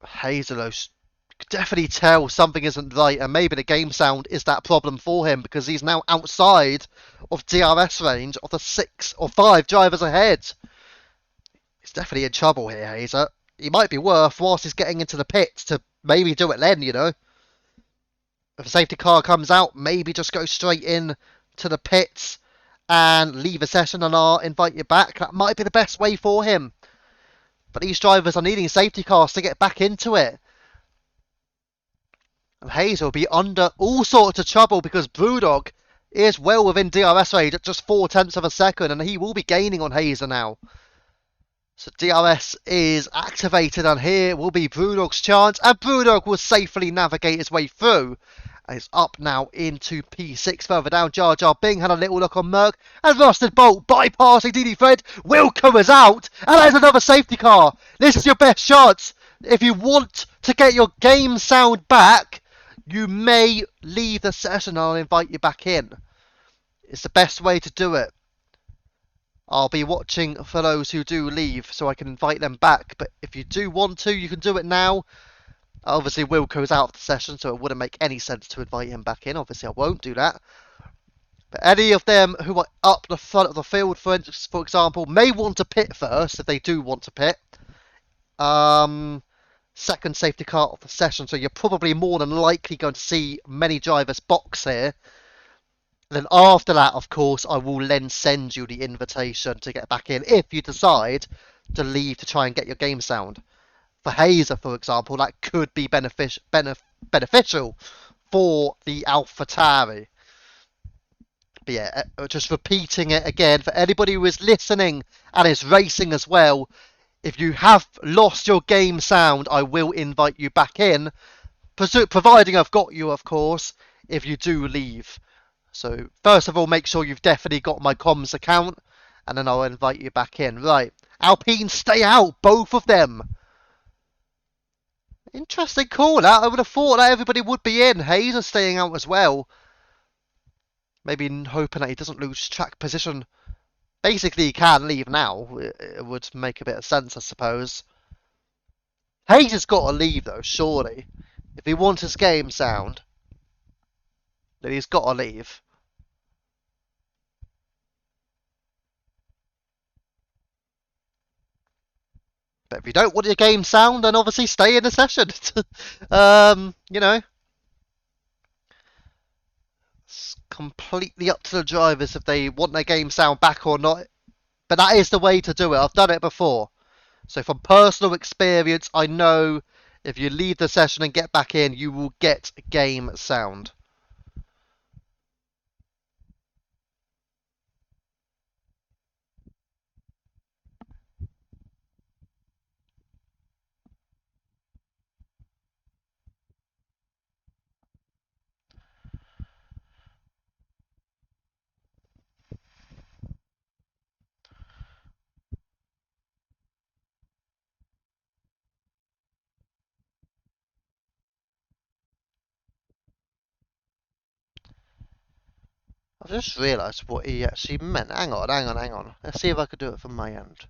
Hazelos could definitely tell something isn't right, and maybe the game sound is that problem for him because he's now outside of DRS range of the 6 or 5 drivers ahead. He's definitely in trouble here, Hazer. He might be worth, whilst he's getting into the pits, to maybe do it then, you know. If a safety car comes out, maybe just go straight in to the pits and leave a session and I'll invite you back. That might be the best way for him. But these drivers are needing safety cars to get back into it. And Hayes will be under all sorts of trouble because Brewdog is well within DRS range at just 0.4 of a second and he will be gaining on Hazer now. So DRS is activated and here will be Brewdog's chance and Brewdog will safely navigate his way through. And it's up now into P6 further down. Jar Jar Bing had a little look on Merc and Rusted Bolt bypassing DD Fred. Wilco is out and there's another safety car. This is your best chance. If you want to get your game sound back, you may leave the session and I'll invite you back in. It's the best way to do it. I'll be watching for those who do leave so I can invite them back. But if you do want to, you can do it now. Obviously, Wilco's out of the session, so it wouldn't make any sense to invite him back in. Obviously, I won't do that. But any of them who are up the front of the field, for example, may want to pit first, if they do want to pit. Second safety car of the session, so you're probably more than likely going to see many drivers box here. Then after that, of course, I will then send you the invitation to get back in, if you decide to leave to try and get your game sound. For Hazer, for example, that could be beneficial for the AlphaTauri. But yeah, just repeating it again, for anybody who is listening and is racing as well, if you have lost your game sound, I will invite you back in, providing I've got you, of course, if you do leave. So, first of all, make sure you've definitely got my comms account, and then I'll invite you back in. Right, Alpine, stay out, both of them. Interesting call out. I would have thought that everybody would be in. Hazer staying out as well. Maybe hoping that he doesn't lose track position. Basically, he can leave now. It would make a bit of sense, I suppose. Hazer's got to leave, though, surely. If he wants his game sound, then he's got to leave. But if you don't want your game sound, then obviously stay in the session. You know. It's completely up to the drivers if they want their game sound back or not. But that is the way to do it. I've done it before. So from personal experience, I know if you leave the session and get back in, you will get game sound. I've just realised what he actually meant. Hang on. Let's see if I could do it from my end.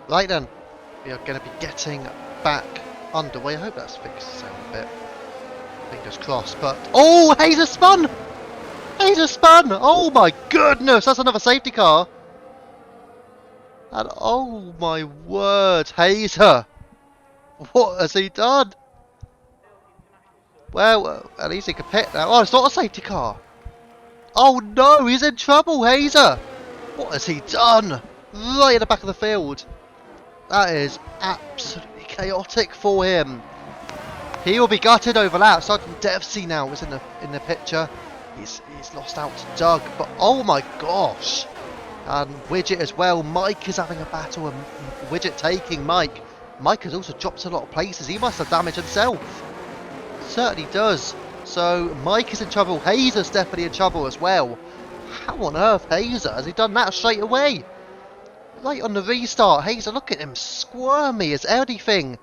Right then, we are going to be getting back underway. I hope that's fixed the sound a bit. Fingers crossed, but... Oh, Hazer spun! Hazer spun! Oh my goodness, that's another safety car. And oh my word, Hazer! What has he done? Well, at least he can pit now. Oh, it's not a safety car. Oh no, he's in trouble, Hazer! What has he done? Right in the back of the field. That is absolutely chaotic for him. He will be gutted over that. Sergeant Devsey now is in the picture. He's lost out to Doug, but oh my gosh! And Widget as well. Mike is having a battle, and Widget taking Mike. Mike has also dropped a lot of places. He must have damaged himself. Certainly does. So Mike is in trouble. Hazer's definitely in trouble as well. How on earth, Hazer? Has he done that straight away? Right on the restart, Hazer, look at him, squirmy as anything.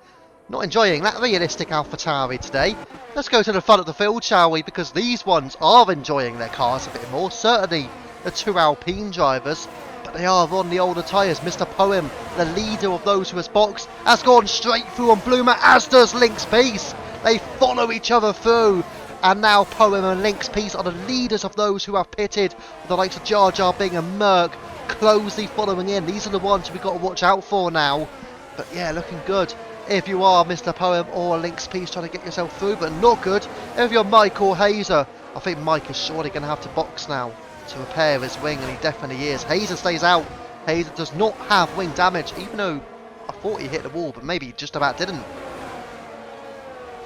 Not enjoying that realistic AlphaTauri today. Let's go to the front of the field, shall we? Because these ones are enjoying their cars a bit more. Certainly the two Alpine drivers, but they are on the older tyres. Mr. Poem, the leader of those who has boxed, has gone straight through on Bloomer, as does Link's Peace. They follow each other through. And now Poem and Link's Peace are the leaders of those who have pitted. The likes of Jar Jar Bing and Merc closely following in. These are the ones we've got to watch out for now. But yeah, looking good. If you are Mr. Poem or Link's Peace trying to get yourself through, but not good if you're Mike or Hazer. I think Mike is surely going to have to box now to repair his wing, and he definitely is. Hazer stays out. Hazer does not have wing damage, even though I thought he hit the wall, but maybe he just about didn't.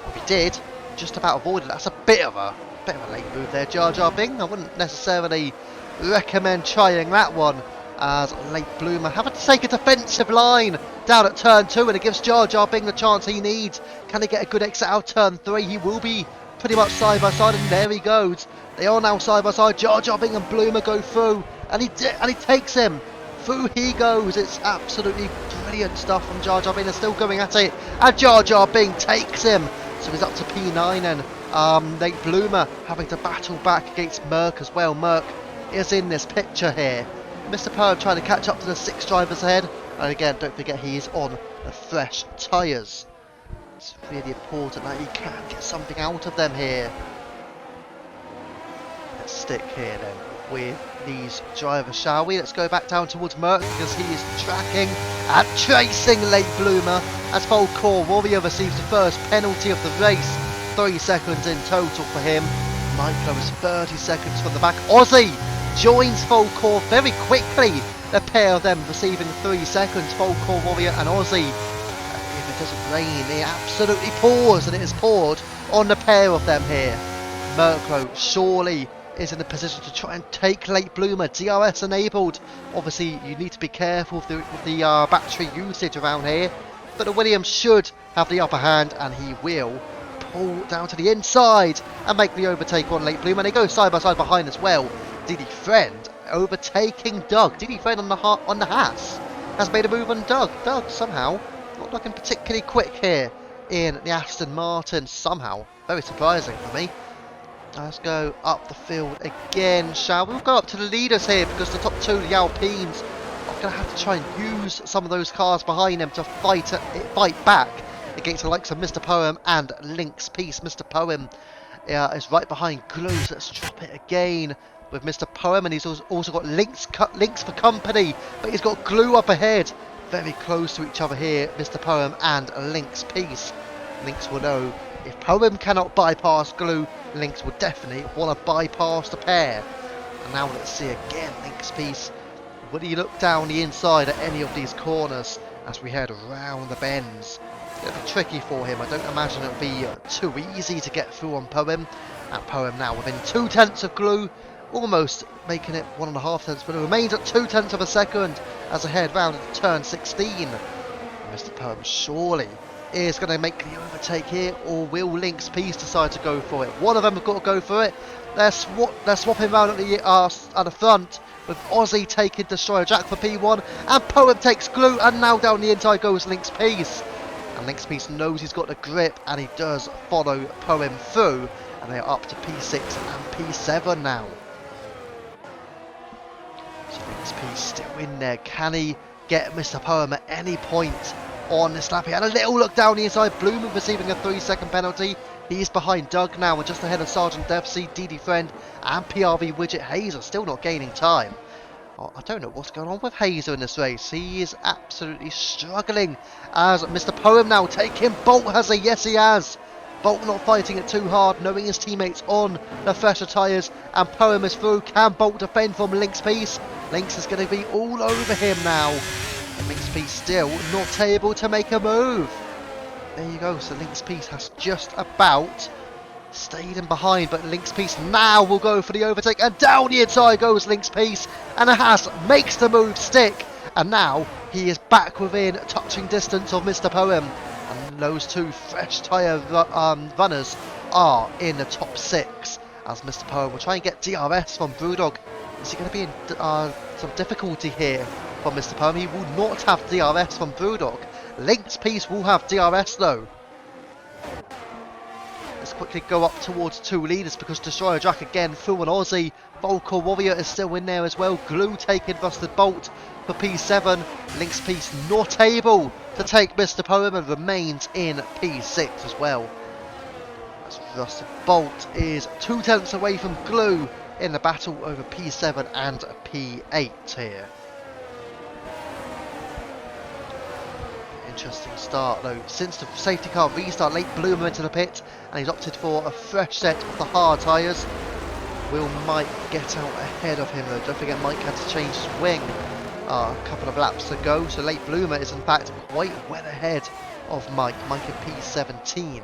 If he did, just about avoided. That's a bit of a late move there, Jar Jar Bing. I wouldn't necessarily recommend trying that one, as late Bloomer having to take a defensive line down at turn 2, and it gives Jar Jar Bing the chance he needs. Can he get a good exit out turn 3? He will be pretty much side by side, and there he goes. They are now side by side. Jar Jar Bing and Bloomer go through, and he takes him. Through he goes. It's absolutely brilliant stuff from Jar Jar Bing. They're still going at it, and Jar Jar Bing takes him. So he's up to P9, and Nate Bloomer having to battle back against Merc as well. Merc is in this picture here. Mr. Poem trying to catch up to the 6 drivers ahead. And again, don't forget he is on the fresh tyres. It's really important that he can get something out of them here. Let's stick here then with these drivers, shall we? Let's go back down towards Merc, because he is tracking and chasing late Bloomer as Volcore Warrior receives the first penalty of the race. 3 seconds in total for him. Micro is 30 seconds from the back. Aussie joins Volcore very quickly. The pair of them receiving 3 seconds, Volcore Warrior and Aussie. If it doesn't rain, it absolutely pours, and it is poured on the pair of them here. Mercro surely is in a position to try and take late Bloomer, DRS enabled. Obviously you need to be careful with the battery usage around here, but the Williams should have the upper hand, and he will pull down to the inside and make the overtake on late Bloomer. And they go side by side behind as well. Diddy Friend overtaking Doug. Diddy Friend on the Haas has made a move on Doug. Doug somehow not looking particularly quick here in the Aston Martin, somehow. Very surprising for me. Let's go up the field again, shall we? We'll go up to the leaders here, because the top 2, the Alpines, are going to have to try and use some of those cars behind them to fight back against the likes of Mr. Poem and Link's Peace. Mr. Poem is right behind Glue, so let's drop it again with Mr. Poem, and he's also got Links for company, but he's got Glue up ahead. Very close to each other here, Mr. Poem and Link's Peace. Links will know if Poem cannot bypass Glue, Links will definitely want to bypass the pair. And now let's see again, Link's Peace. Will he look down the inside at any of these corners as we head around the bends? It's going to be tricky for him. I don't imagine it'll be too easy to get through on Poem. And Poem now within 2/10 of Glue, almost making it 1.5 tenths, but it remains at 2/10 of a second as I head round into turn 16. Mr. Poem surely is going to make the overtake here, or will Link's Peace decide to go for it? One of them have got to go for it. They're swapping around at the front, with Aussie taking Destroyer Jack for P1, and Poem takes Glue, and now down the inside goes Link's Peace. And Link's Peace knows he's got the grip, and he does follow Poem through, and they're up to P6 and P7 now. So Link's Peace still in there. Can he get Mr. Poem at any point on this lap. He had a little look down the inside. Bloomer receiving a 3-second penalty. He's behind Doug now and just ahead of Sergeant Devsey, DD Friend and PRV Widget. Hazer still not gaining time. Oh, I don't know what's going on with Hazer in this race. He is absolutely struggling as Mr. Poem now taking Bolt has a yes he has. Bolt not fighting it too hard, knowing his teammates on the fresher tyres, and Poem is through. Can Bolt defend from Link's piece? Link's is going to be all over him now. And Link's piece still not able to make a move. There you go, so Link's piece has just about stayed in behind, but Link's piece now will go for the overtake, and down the inside goes Link's piece, and makes the move stick, and now he is back within touching distance of Mr. Poem, and those two fresh tyre runners are in the top 6, as Mr. Poem will try and get DRS from Brewdog. Is he going to be in some difficulty here from Mr. Poem? He will not have DRS from Brewdog. Link's piece will have DRS though. Let's quickly go up towards 2 leaders because Destroyer Jack again through an Aussie. Volcar Warrior is still in there as well. Glue taking Rusted Bolt for P7. Link's piece not able to take Mr. Poem and remains in P6 as well. As Rusted Bolt is 2 tenths away from Glue in the battle over P7 and P8 here. Interesting start though. Since the safety car restart, late Bloomer into the pit, and he's opted for a fresh set of the hard tyres. Will Mike get out ahead of him though? Don't forget Mike had to change his wing a couple of laps ago, so late Bloomer is in fact quite well ahead of Mike. Mike in P17,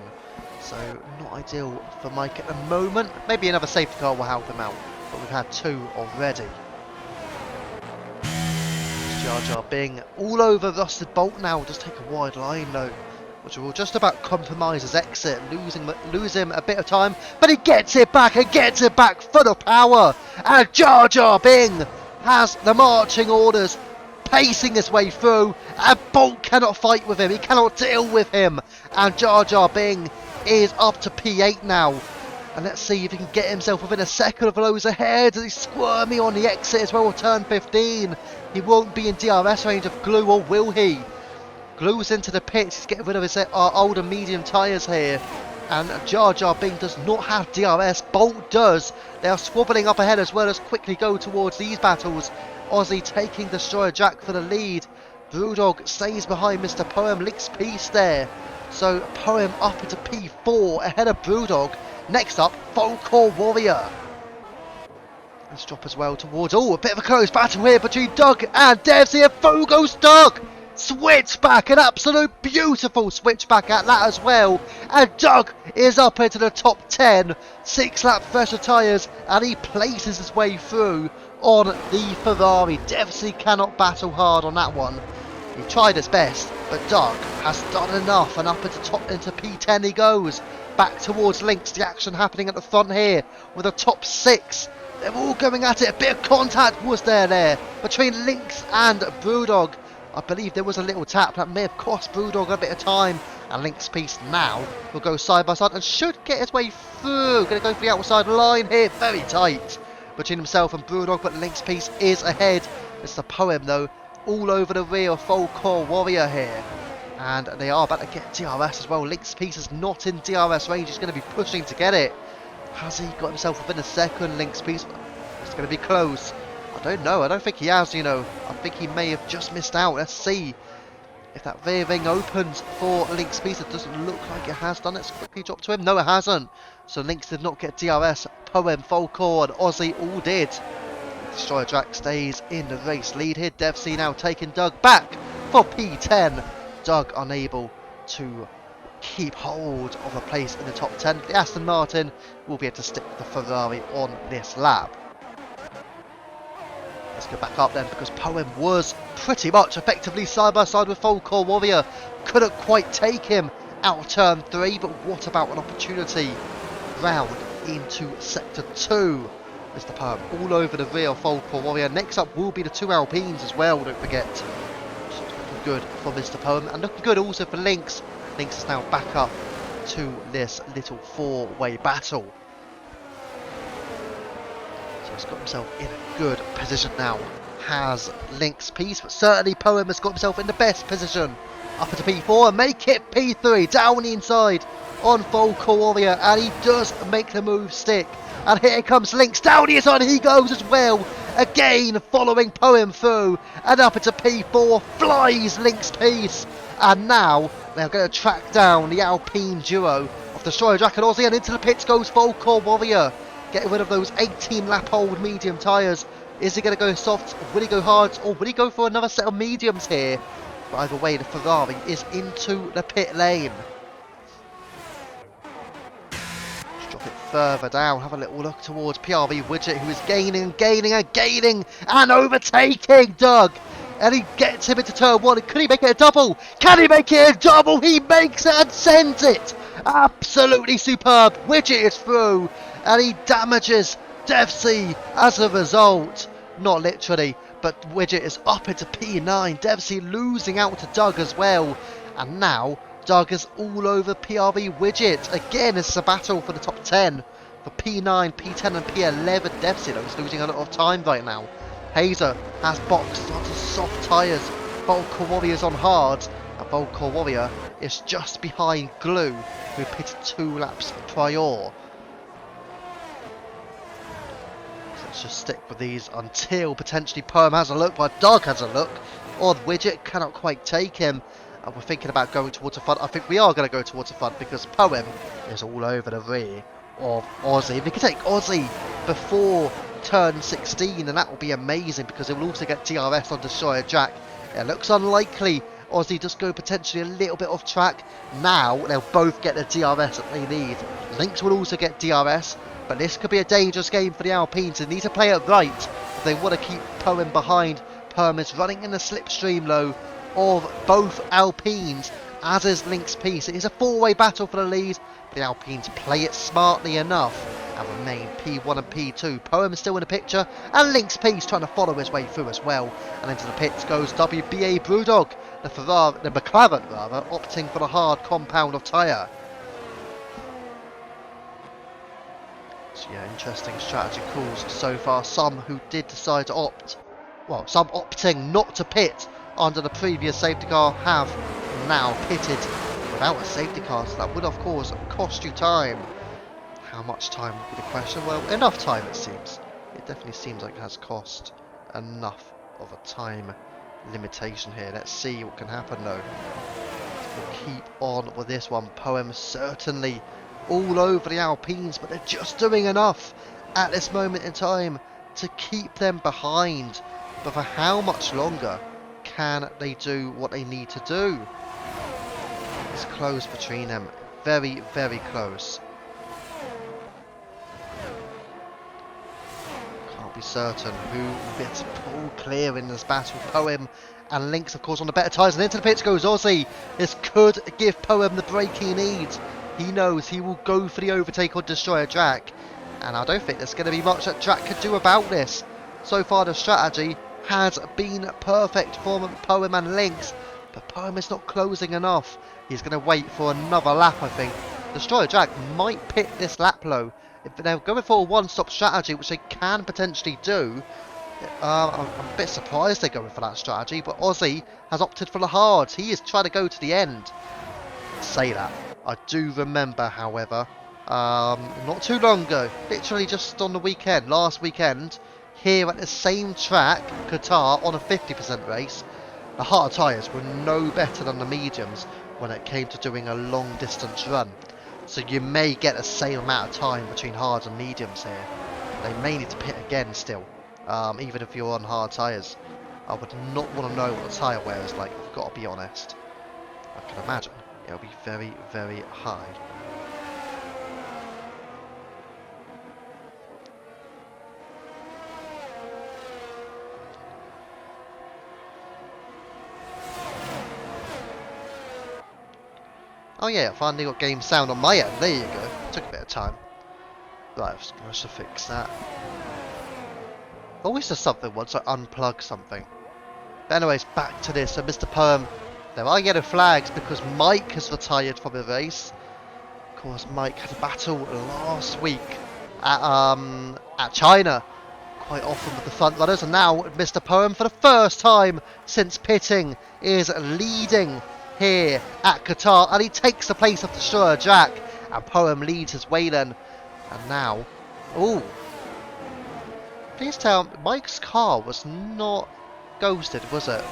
so not ideal for Mike at the moment. Maybe another safety car will help him out, but we've had 2 already. Jar Jar Bing all over Rusted Bolt now. Just take a wide line though, which will just about compromise his exit, lose him a bit of time, but he gets it back and gets it back full of power, and Jar Jar Bing has the marching orders, pacing his way through, and Bolt cannot fight with him, he cannot deal with him, and Jar Jar Bing is up to P8 now. And let's see if he can get himself within a second of those ahead. He's squirmy on the exit as well, turn 15. He won't be in DRS range of Glue, or will he? Glue's into the pits. He's getting rid of his old and medium tyres here. And Jar Jar Bing does not have DRS. Bolt does. They are squabbling up ahead as well as quickly go towards these battles. Aussie taking Destroyer Jack for the lead. Brewdog stays behind Mr. Poem. Link's piece there. So Poem up into P4 ahead of Brewdog. Next up, Volcar Warrior. Let's drop as well towards... Oh, a bit of a close battle here between Doug and Devs here. Through goes Doug. Switchback, an absolute beautiful switchback at that as well. And Doug is up into the top 10. 6-lap fresher tyres, and he places his way through on the Ferrari. Devsey cannot battle hard on that one. He tried his best, but Doug has done enough, and up into P10 he goes. Back towards Links, the action happening at the front here with a top 6. They're all going at it. A bit of contact was there between Links and Brewdog. I believe there was a little tap that may have cost Brewdog a bit of time. And Link's piece now will go side by side and should get his way through. Going to go for the outside line here. Very tight between himself and Brewdog, but Link's piece is ahead. It's the Poem though, all over the rear of Volcar Warrior here. And they are about to get DRS as well. Link's piece is not in DRS range. He's going to be pushing to get it. Has he got himself within a second? Link's piece. It's going to be close. I don't know. I don't think he has, you know. I think he may have just missed out. Let's see if that rear ring opens for Link's piece. It doesn't look like it has done. Let's quickly drop to him. No, it hasn't. So Links did not get DRS. Poem, Volcar and Aussie all did. Destroyer Jack stays in the race lead here. Devsey now taking Doug back for P10. Doug unable to keep hold of a place in the top 10. The Aston Martin will be able to stick with the Ferrari on this lap. Let's go back up then, because Poem was pretty much effectively side by side with Volcar Warrior. Couldn't quite take him out of turn 3, but what about an opportunity round into sector 2? Mr. Poem all over the rear of Volcar Warrior. Next up will be the 2 Alpines as well, don't forget. Good for Mr. Poem, and looking good also for Links. Links is now back up to this little 4-way battle. So He's got himself in a good position now. Has Link's piece, but certainly Poem has got himself in the best position. Up into P4 and make it P3 down the inside on Volker Warrior, and he does make the move stick. And here comes Lynx down the inside, he goes as well. Again following Poem through, and up into P4 flies Link's piece. And now they're going to track down the Alpine duo of Destroyer Jack and Aussie, and into the pits goes Volker Warrior, getting rid of those 18 lap old medium tyres. Is he going to go soft, will he go hard, or will he go for another set of mediums here? But either way, the Ferrari is into the pit lane. Just drop it further down, have a little look towards PRV Widget, who is gaining and overtaking Doug. And he gets him into turn one. Could he make it a double? Can he make it a double? He makes it and sends it. Absolutely superb. Widget is through, and he damages Devsey as a result. Not literally, but Widget is up into P9. Devsey losing out to Doug as well. And now Doug is all over PRV Widget. Again, it's a battle for the top 10. For P9, P10 and P11. Devsey though is losing a lot of time right now. Hazer has boxed onto soft tyres. Volker Warrior's on hard. And Volker Warrior is just behind Glue, who pitted 2 laps prior. Let's just stick with these until potentially Poem has a look, but Doug has a look. Or Widget cannot quite take him. And we're thinking about going towards the front. I think we are going to go towards the front because Poem is all over the rear of Aussie. If we can take Aussie before turn 16, and that will be amazing because it will also get DRS on Destroyer Jack. It looks unlikely. Aussie does go potentially a little bit off track. Now they'll both get the DRS that they need. Lynx will also get DRS. But this could be a dangerous game for the Alpines. They need to play it right if they want to keep Poem behind. Poem is running in the slipstream low of both Alpines, as is Link's piece. It is a 4-way battle for the lead, but the Alpines play it smartly enough and remain P1 and P2. Poem is still in the picture, and Link's piece trying to follow his way through as well. And into the pits goes WBA Brewdog, the McLaren rather, opting for the hard compound of tyre. So yeah, interesting strategy calls so far. Some who did decide to opt, well, some opting not to pit under the previous safety car have now pitted without a safety car, so that would of course cost you time. How much time would be the question? Well, enough time it seems. It definitely seems like it has cost enough of a time limitation here. Let's see what can happen though. We'll keep on with this one. Poem certainly all over the Alpines, but they're just doing enough at this moment in time to keep them behind. But for how much longer can they do what they need to do? It's close between them, very, very close. Can't be certain who gets pulled clear in this battle. Poem and Lynx, of course, on the better tyres, and into the pits goes Aussie. This could give Poem the break he needs. He knows he will go for the overtake on Destroyer Jack, and I don't think there's going to be much that Jack could do about this. So far the strategy has been perfect for Poem and Lynx, but Poem is not closing enough. He's going to wait for another lap, I think. Destroyer Jack might pit this lap low. If they're going for a one-stop strategy, which they can potentially do, I'm a bit surprised they're going for that strategy, but Aussie has opted for the hards. He is trying to go to the end. Say that. I do remember, however, not too long ago, literally just on the weekend, last weekend, here at the same track, Qatar, on a 50% race, the hard tyres were no better than the mediums when it came to doing a long distance run. So you may get the same amount of time between hards and mediums here. They may need to pit again still, even if you're on hard tyres. I would not want to know what the tyre wear is like, I've got to be honest. I can imagine it'll be very, very high. Oh yeah, I finally got game sound on my end. There you go. Took a bit of time. Right, I should fix that. Always does something once I unplug something. But anyways, back to this. So Mr. Poem, there are yellow flags because Mike has retired from the race. Of course, Mike had a battle last week at China quite often with the front runners, and now Mr. Poem, for the first time since pitting, is leading here at Qatar, and he takes the place of Destroyer Jack, and Poem leads his way then. And now, ooh, please tell me, Mike's car was not ghosted, was it?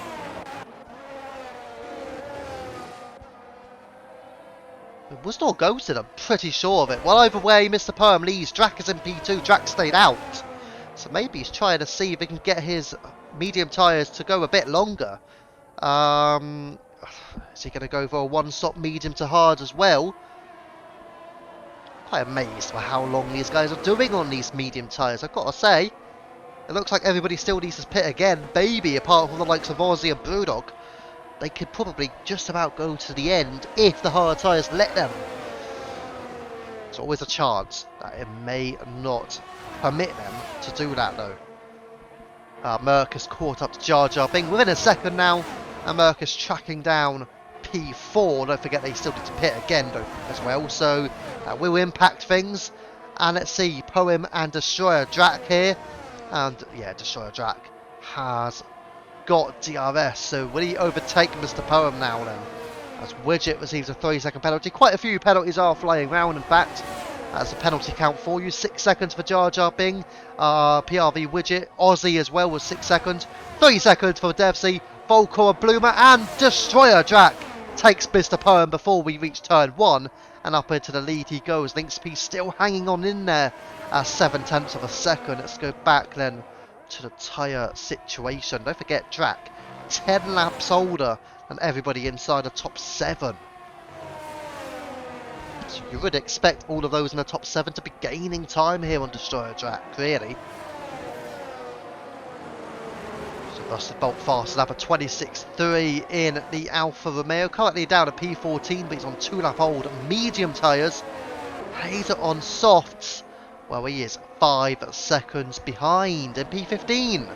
It was not ghosted, I'm pretty sure of it. Well, either way, Mr. Poem leads. Drac is in P2. Drac stayed out. So maybe he's trying to see if he can get his medium tyres to go a bit longer. Is he going to go for a one-stop medium to hard as well? Quite amazed by how long these guys are doing on these medium tyres, I've got to say. It looks like everybody still needs to pit again. Maybe, apart from the likes of Aussie and Brewdog. They could probably just about go to the end if the hard tyres let them. There's always a chance that it may not permit them to do that though. Merc has caught up to Jar Jar Bing within a second now, and Merc is tracking down P4. Don't forget they still need to pit again though as well, so that will impact things. And let's see, Poem and Destroyer Drac here, and yeah, Destroyer Drac has got DRS, so will he overtake Mr. Poem now then? As Widget receives a 3-second penalty. Quite a few penalties are flying around, in fact. That's a penalty count for you. 6 seconds for Jar Jar Bing. PRV Widget. Aussie as well was 6 seconds. 3 seconds for Devsy, Volcor and Bloomer, and Destroyer Drac takes Mr. Poem before we reach turn 1. And up into the lead he goes. Linksp still hanging on in there at 7/10 of a second. Let's go back then to the tyre situation. Don't forget Drac 10 laps older than everybody inside the top 7. So you would expect all of those in the top 7 to be gaining time here on Destroyer Drac, really. So Rusted Bolt fast lap of 26.3 in the Alfa Romeo. Currently down to P14, but he's on 2 lap old medium tyres. Hazer on softs. Well, he is 5 seconds behind in P15.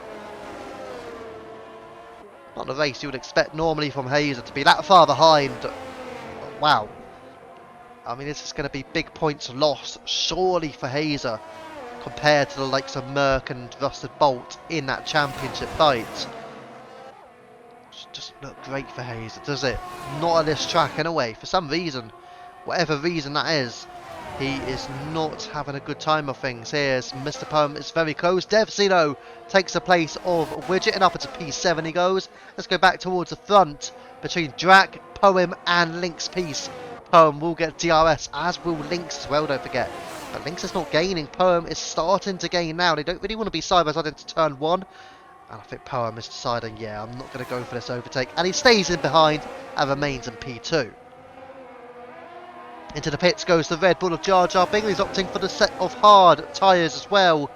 Not the race you would expect normally from Hazer to be that far behind. Wow. I mean, this is going to be big points lost, surely, for Hazer, compared to the likes of Merc and Rusted Bolt in that championship fight. It doesn't look great for Hazer, does it? Not on this track anyway. For some reason, whatever reason that is, he is not having a good time of things. Here's Mr. Poem is very close. Devzino takes the place of Widget, and up into P7 he goes. Let's go back towards the front between Drac, Poem and Lynx Piece. Poem will get DRS, as will Lynx as well, don't forget. But Lynx is not gaining. Poem is starting to gain now. They don't really want to be side by side into turn 1. And I think Poem is deciding, yeah, I'm not going to go for this overtake. And he stays in behind and remains in P2. Into the pits goes the Red Bull of Jar Jar Bing. He's opting for the set of hard tyres as well.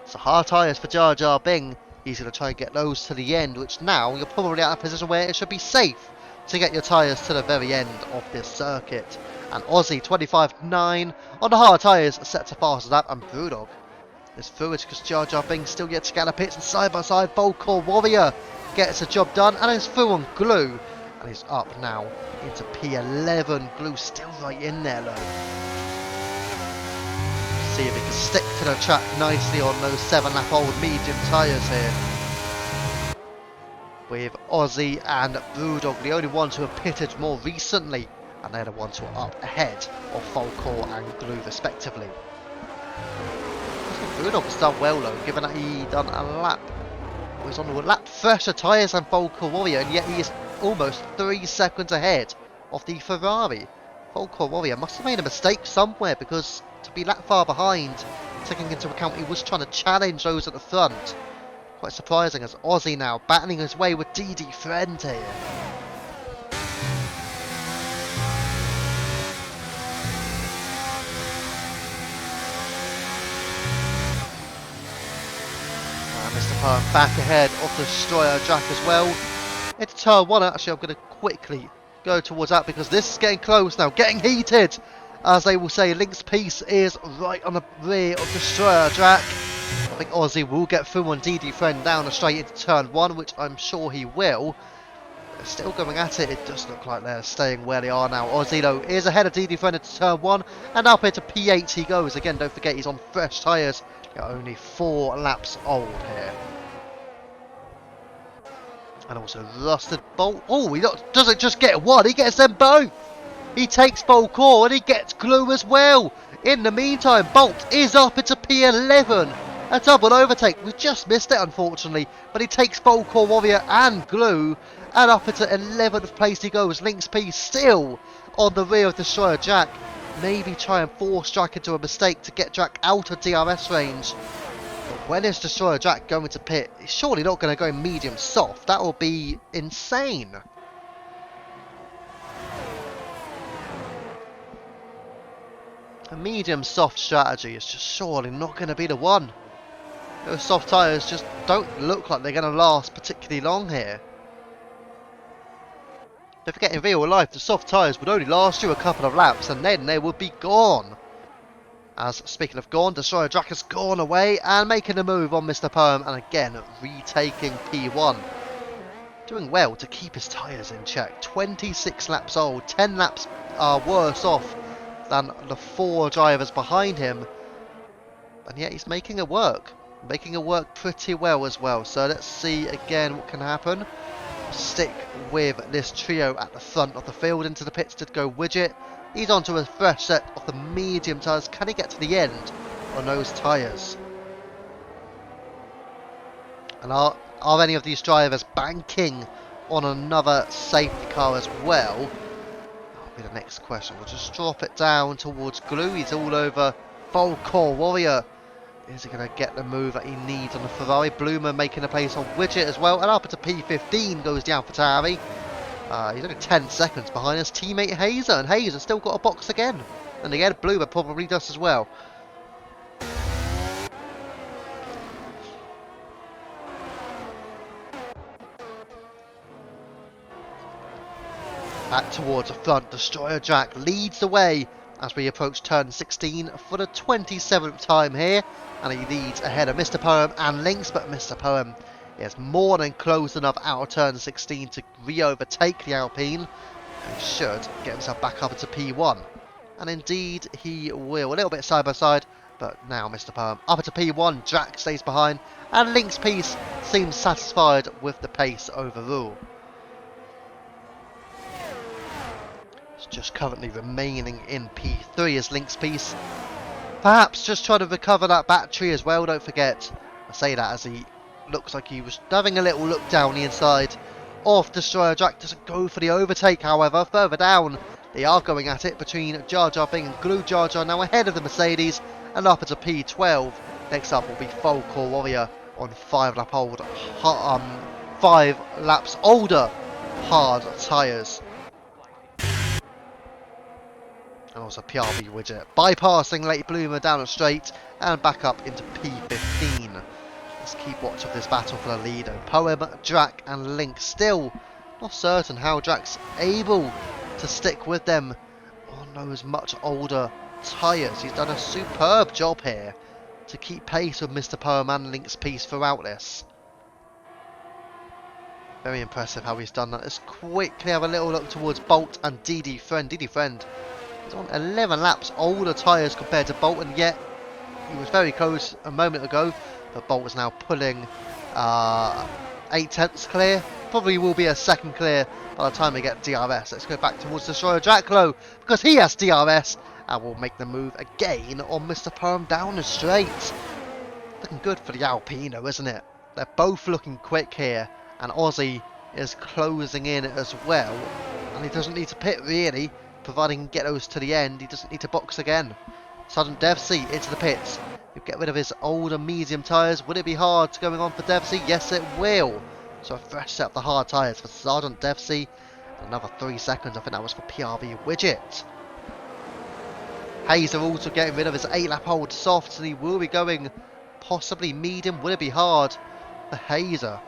So hard tyres for Jar Jar Bing. He's going to try and get those to the end, which now you're probably at a position where it should be safe to get your tyres to the very end of this circuit. And Aussie 25.9 on the hard tyres, set to faster lap, and Brewdog is through it because Jar Jar Bing still yet to get the pits, and side by side Volcor Warrior gets the job done and is through on Glue, and he's up now into P11. Glue still right in there though. See if he can stick to the track nicely on those 7 lap old medium tyres here. With Aussie and Brewdog, the only ones who have pitted more recently, and they're the ones who are up ahead of Volcor and Glue respectively. Brewdog has done well though, given that he done a lap. He's on the lap fresher tyres than Volcor Warrior, and yet he is almost 3 seconds ahead of the Ferrari. Volcor Warrior must have made a mistake somewhere, because to be that far behind, taking into account he was trying to challenge those at the front. Quite surprising, as Aussie now battling his way with DD Friend here. And Mr. Poem back ahead of the Destroyer Jack as well. Into turn 1, actually I'm going to quickly go towards that, because this is getting close now, getting heated. As they will say, Lynx Piece is right on the rear of Destroyer Jack. I think Aussie will get through on DD Friend down and straight into turn 1, which I'm sure he will. They're still going at it. It does look like they're staying where they are now. Aussie though is ahead of DD Friend into turn 1, and up into P8 he goes. Again, don't forget he's on fresh tyres. You're only 4 laps old here. And also rusted Bolt. Oh, he doesn't just get one, he gets them both. He takes Volcor and he gets Glue as well. In the meantime, Bolt is up into P11. A double overtake. We just missed it, unfortunately. But he takes Volcor Warrior and Glue. And up into 11th place he goes. Lynx P still on the rear of Destroyer Jack. Maybe try and force Jack into a mistake to get Jack out of DRS range. But when is Destroyer Jack going to pit? He's surely not going to go medium soft. That will be insane. A medium soft strategy is just surely not going to be the one. Those soft tyres just don't look like they're going to last particularly long here. Don't forget, in real life, the soft tyres would only last you a couple of laps and then they would be gone. As speaking of gone, Destroyer Jack has gone away and making a move on Mr. Poem and again retaking P1. Doing well to keep his tyres in check. 26 laps old, 10 laps are worse off than the 4 drivers behind him, and yet he's making it work pretty well as well. So let's see again what can happen. Stick with this trio at the front of the field. Into the pits did go Widget. He's onto a fresh set of the medium tyres. Can he get to the end on those tyres? And are any of these drivers banking on another safety car as well? The next question. We'll just drop it down towards Glue. He's all over Volcor Warrior. Is he going to get the move that he needs on the Ferrari? Bloomer making a place on Widget as well. And up into P15 goes the AlphaTauri. He's only 10 seconds behind his teammate Hazer. And Hazer still got a box again. And again, Bloomer probably does as well. Back towards the front, Destroyer Jack leads the way as we approach turn 16 for the 27th time here. And he leads ahead of Mr. Poem and Lynx, but Mr. Poem is more than close enough out of turn 16 to re-overtake the Alpine. And he should get himself back up into P1. And indeed he will. A little bit side by side, but now Mr. Poem up into P1, Jack stays behind, and Lynx Piece seems satisfied with the pace overall. Just currently remaining in P3 as Lynx Piece. Perhaps just trying to recover that battery as well, don't forget. I say that as he looks like he was having a little look down the inside of Destroyer Jack. Doesn't go for the overtake, however. Further down, they are going at it between Jar Jar Bing and Glue. Jar Jar now ahead of the Mercedes and up into P12. Next up will be Volcor Warrior on 5 laps older hard tyres. And also PRB Widget bypassing late Bloomer down a straight and back up into P15. Let's keep watch of this battle for the lead. Poem, Drac and Link still not certain how Drac's able to stick with them on those much older tyres. He's done a superb job here to keep pace with Mr. Poem and Link's Piece throughout this. Very impressive how he's done that. Let's quickly have a little look towards Bolt and DD Friend. DD Friend is on 11 laps older tyres compared to Bolt, and yet he was very close a moment ago, but Bolt is now pulling 8/10 clear. Probably will be a second clear by the time we get DRS. Let's go back towards Destroyer Jacklow because he has DRS and will make the move again on Mr. Poem down the straight. Looking good for the Alpino, isn't it? They're both looking quick here, and Aussie is closing in as well, and he doesn't need to pit really, providing he can get those to the end. He doesn't need to box again. Sergeant Devsey into the pits. He'll get rid of his older medium tyres. Would it be hard going on for Devsey? Yes, it will. So a fresh set of the hard tyres for Sergeant Devsey. Another 3 seconds. I think that was for PRB Widget. Hazer also getting rid of his 8-lap-old softs, and he will be going possibly medium. Would it be hard for Hazer?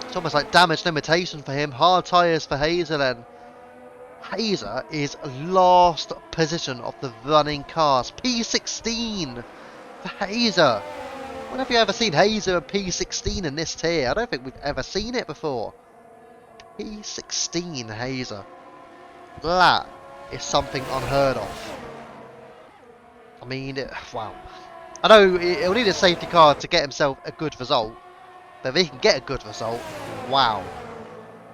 It's almost like damage limitation for him. Hard tyres for Hazer then. Hazer is last position of the running cars. P16 for Hazer. When have you ever seen Hazer and P16 in this tier? I don't think we've ever seen it before. P16 Hazer. That is something unheard of. I mean, wow. I know he'll need a safety car to get himself a good result, but if he can get a good result, wow,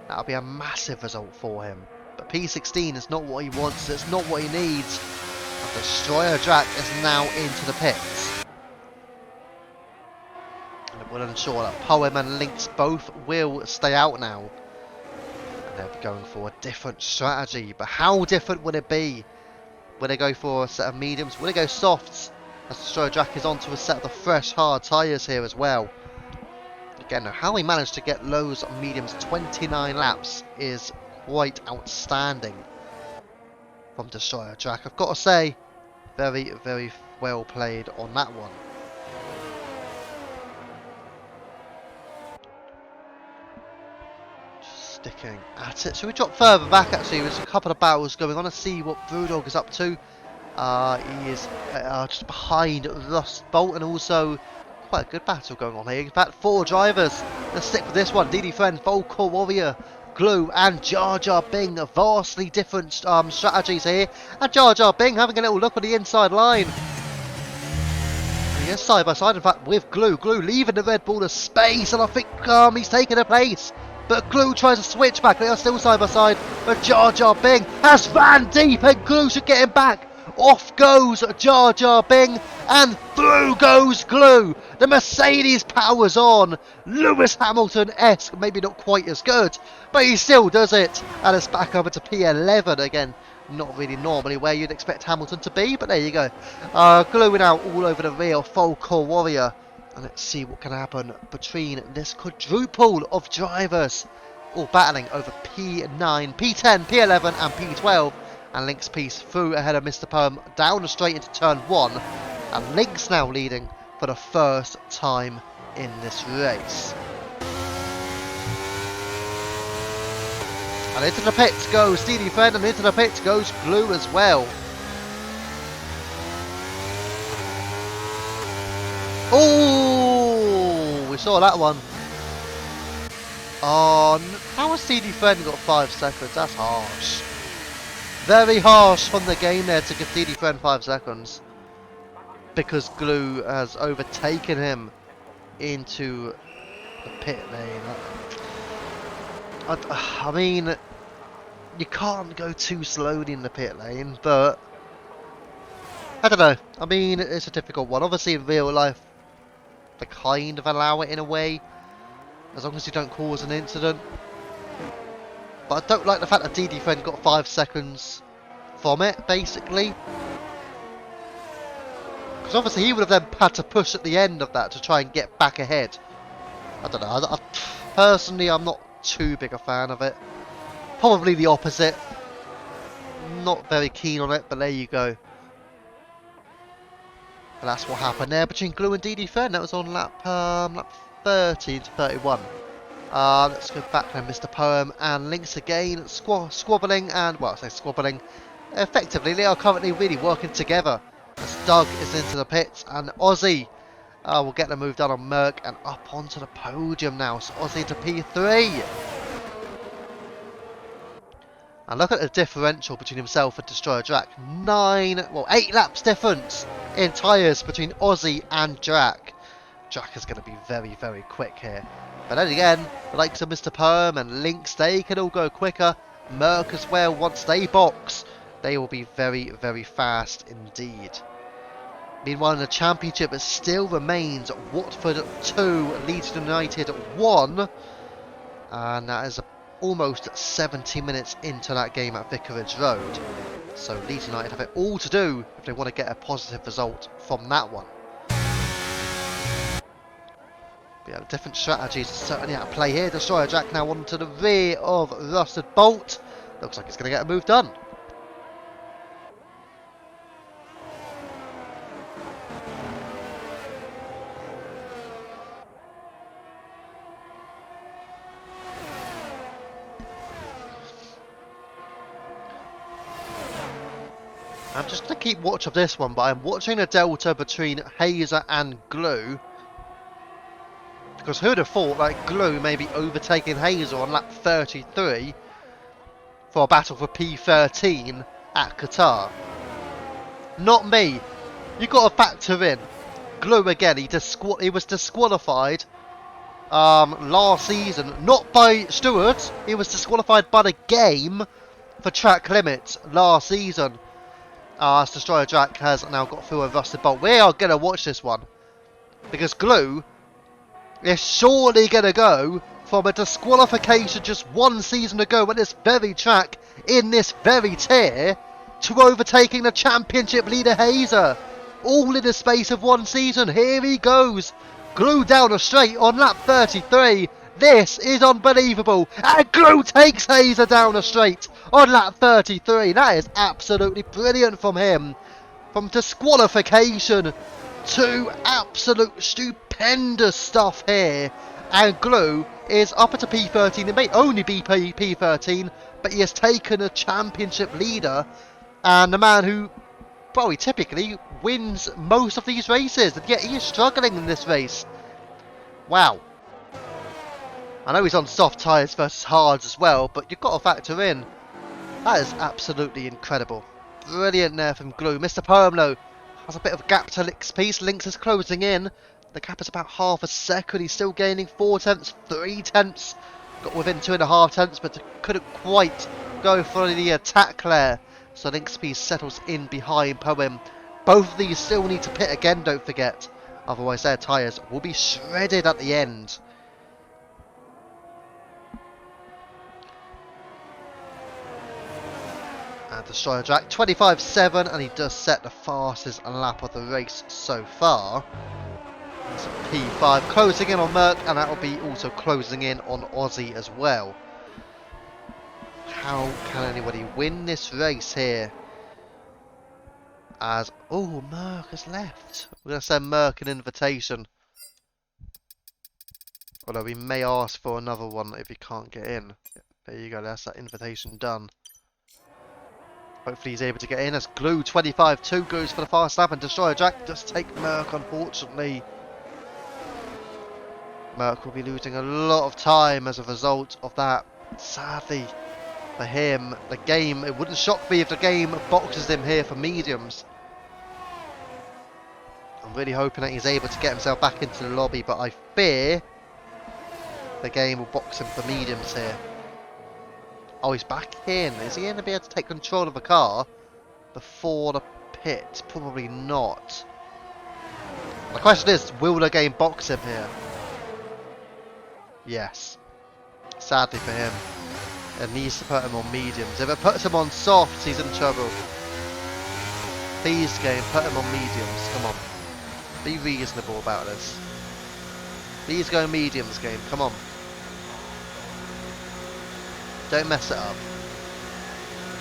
that'll be a massive result for him. But P16 is not what he wants, it's not what he needs. And Destroyer Drac is now into the pits. And it will ensure that Poem and Lynx both will stay out now. And they'll be going for a different strategy. But how different would it be? Will they go for a set of mediums? Will they go softs? As Destroyer Drac is onto a set of the fresh hard tyres here as well. Again, how he managed to get lows on mediums 29 laps is quite outstanding from Destroyer Drac. I've got to say, very, very well played on that one. Just sticking at it. So we drop further back actually. There's a couple of battles going on to see what Brewdog is up to. He is just behind Rust Bolt, and also quite a good battle going on here. In fact, 4 drivers. Let's stick with this one. DD Friend, Volcore Warrior, Glue and Jar Jar Bing. Vastly different strategies here. And Jar Jar Bing having a little look on the inside line. He is side by side, in fact, with Glue. Glue leaving the Red Bull of space, and I think he's taking a place. But Glue tries to switch back. They are still side by side. But Jar Jar Bing has ran deep, and Glue should get him back. Off goes Jar Jar Bing, and through goes Glue. The Mercedes powers on. Lewis Hamilton-esque, maybe not quite as good, but he still does it. And it's back over to P11 again. Not really normally where you'd expect Hamilton to be, but there you go. Gluing out all over the rear, Volcore Warrior. And let's see what can happen between this quadruple of drivers. All battling over P9, P10, P11 and P12. And Lynx Piece through ahead of Mr. Perm down and straight into turn 1. And Lynx now leading for the first time in this race. And into the pits goes DD Friend, and into the pits goes Glue as well. Oh, we saw that one. Oh, how has DD Friend got 5 seconds? That's harsh. Very harsh from the game there to give DD Friend 5 seconds. Because Glue has overtaken him into the pit lane. I mean, you can't go too slowly in the pit lane, but I don't know. I mean, it's a difficult one. Obviously, in real life, they kind of allow it in a way, as long as you don't cause an incident. But I don't like the fact that DD Friend got 5 seconds from it, basically. Because obviously he would have then had to push at the end of that to try and get back ahead. I don't know. Personally, I'm not too big a fan of it. Probably the opposite. Not very keen on it, but there you go. And that's what happened there between Glue and DD Friend. That was on lap 30 to 31. Let's go back now, Mr. Poem and Lynx again, squabbling, and, well, I say squabbling, effectively they are currently really working together as Doug is into the pits, and Aussie will get the move done on Merc and up onto the podium now. So Aussie to P3. And look at the differential between himself and Destroyer Drac. 8 laps difference in tyres between Aussie and Drac. Drac is going to be very, very quick here. But then again, the likes of Mr. Perm and Lynx, they can all go quicker. Merc as well, once they box, they will be very, very fast indeed. Meanwhile, in the championship, it still remains Watford 2, Leeds United 1. And that is almost 70 minutes into that game at Vicarage Road. So Leeds United have it all to do if they want to get a positive result from that one. Yeah, different strategies certainly at play here. Destroyer Drac now onto the rear of Rusted Bolt. Looks like it's going to get a move done. I'm just going to keep watch of this one, but I'm watching the delta between Hazer and Glue. Because who would have thought that Glue may be overtaking Hazer on lap 33 for a battle for P13 at Qatar? Not me. You've got to factor in Glue again. He was disqualified last season, not by stewards. He was disqualified by the game for track limits last season. As Destroyer Jack has now got through a rusted bolt. We are going to watch this one, because Glue is surely going to go from a disqualification just one season ago at this very track, in this very tier, to overtaking the championship leader Hazer. All in the space of one season. Here he goes. Glue down a straight on lap 33. This is unbelievable. And Glue takes Hazer down a straight on lap 33. That is absolutely brilliant from him. From disqualification to absolute stupendous stuff here. And Glue is up at a P13. It may only be P13, but he has taken a championship leader. And the man who, well, he typically wins most of these races, and yet he is struggling in this race. Wow. I know he's on soft tyres versus hards as well, but you've got to factor in, that is absolutely incredible. Brilliant there from Glue. Mr. Permlo has a bit of a gap to Link's piece. Links is closing in. The gap is about half a second. He's still gaining 4 tenths, 3 tenths. Got within 2.5 tenths, but couldn't quite go for the attack there. So Link's piece settles in behind Poem. Both of these still need to pit again, don't forget. Otherwise their tyres will be shredded at the end. And Destroyer Jack 25.7, and he does set the fastest lap of the race so far. That's a P5 closing in on Merc, and that will be also closing in on Aussie as well. How can anybody win this race here? As, oh, Merc has left. We're going to send Merc an invitation. Although we may ask for another one if he can't get in. There you go, that's that invitation done. Hopefully he's able to get in as Glue 25.2 goes for the fast lap, and Destroyer Jack does take Merc, unfortunately. Merc will be losing a lot of time as a result of that. Sadly for him, the game, it wouldn't shock me if the game boxes him here for mediums. I'm really hoping that he's able to get himself back into the lobby, but I fear the game will box him for mediums here. Oh, he's back in. Is he going to be able to take control of the car before the pit? Probably not. The question is, will the game box him here? Yes. Sadly for him. It needs to put him on mediums. If it puts him on softs, he's in trouble. Please, game, put him on mediums. Come on. Be reasonable about this. Please go mediums, game. Come on. Don't mess it up.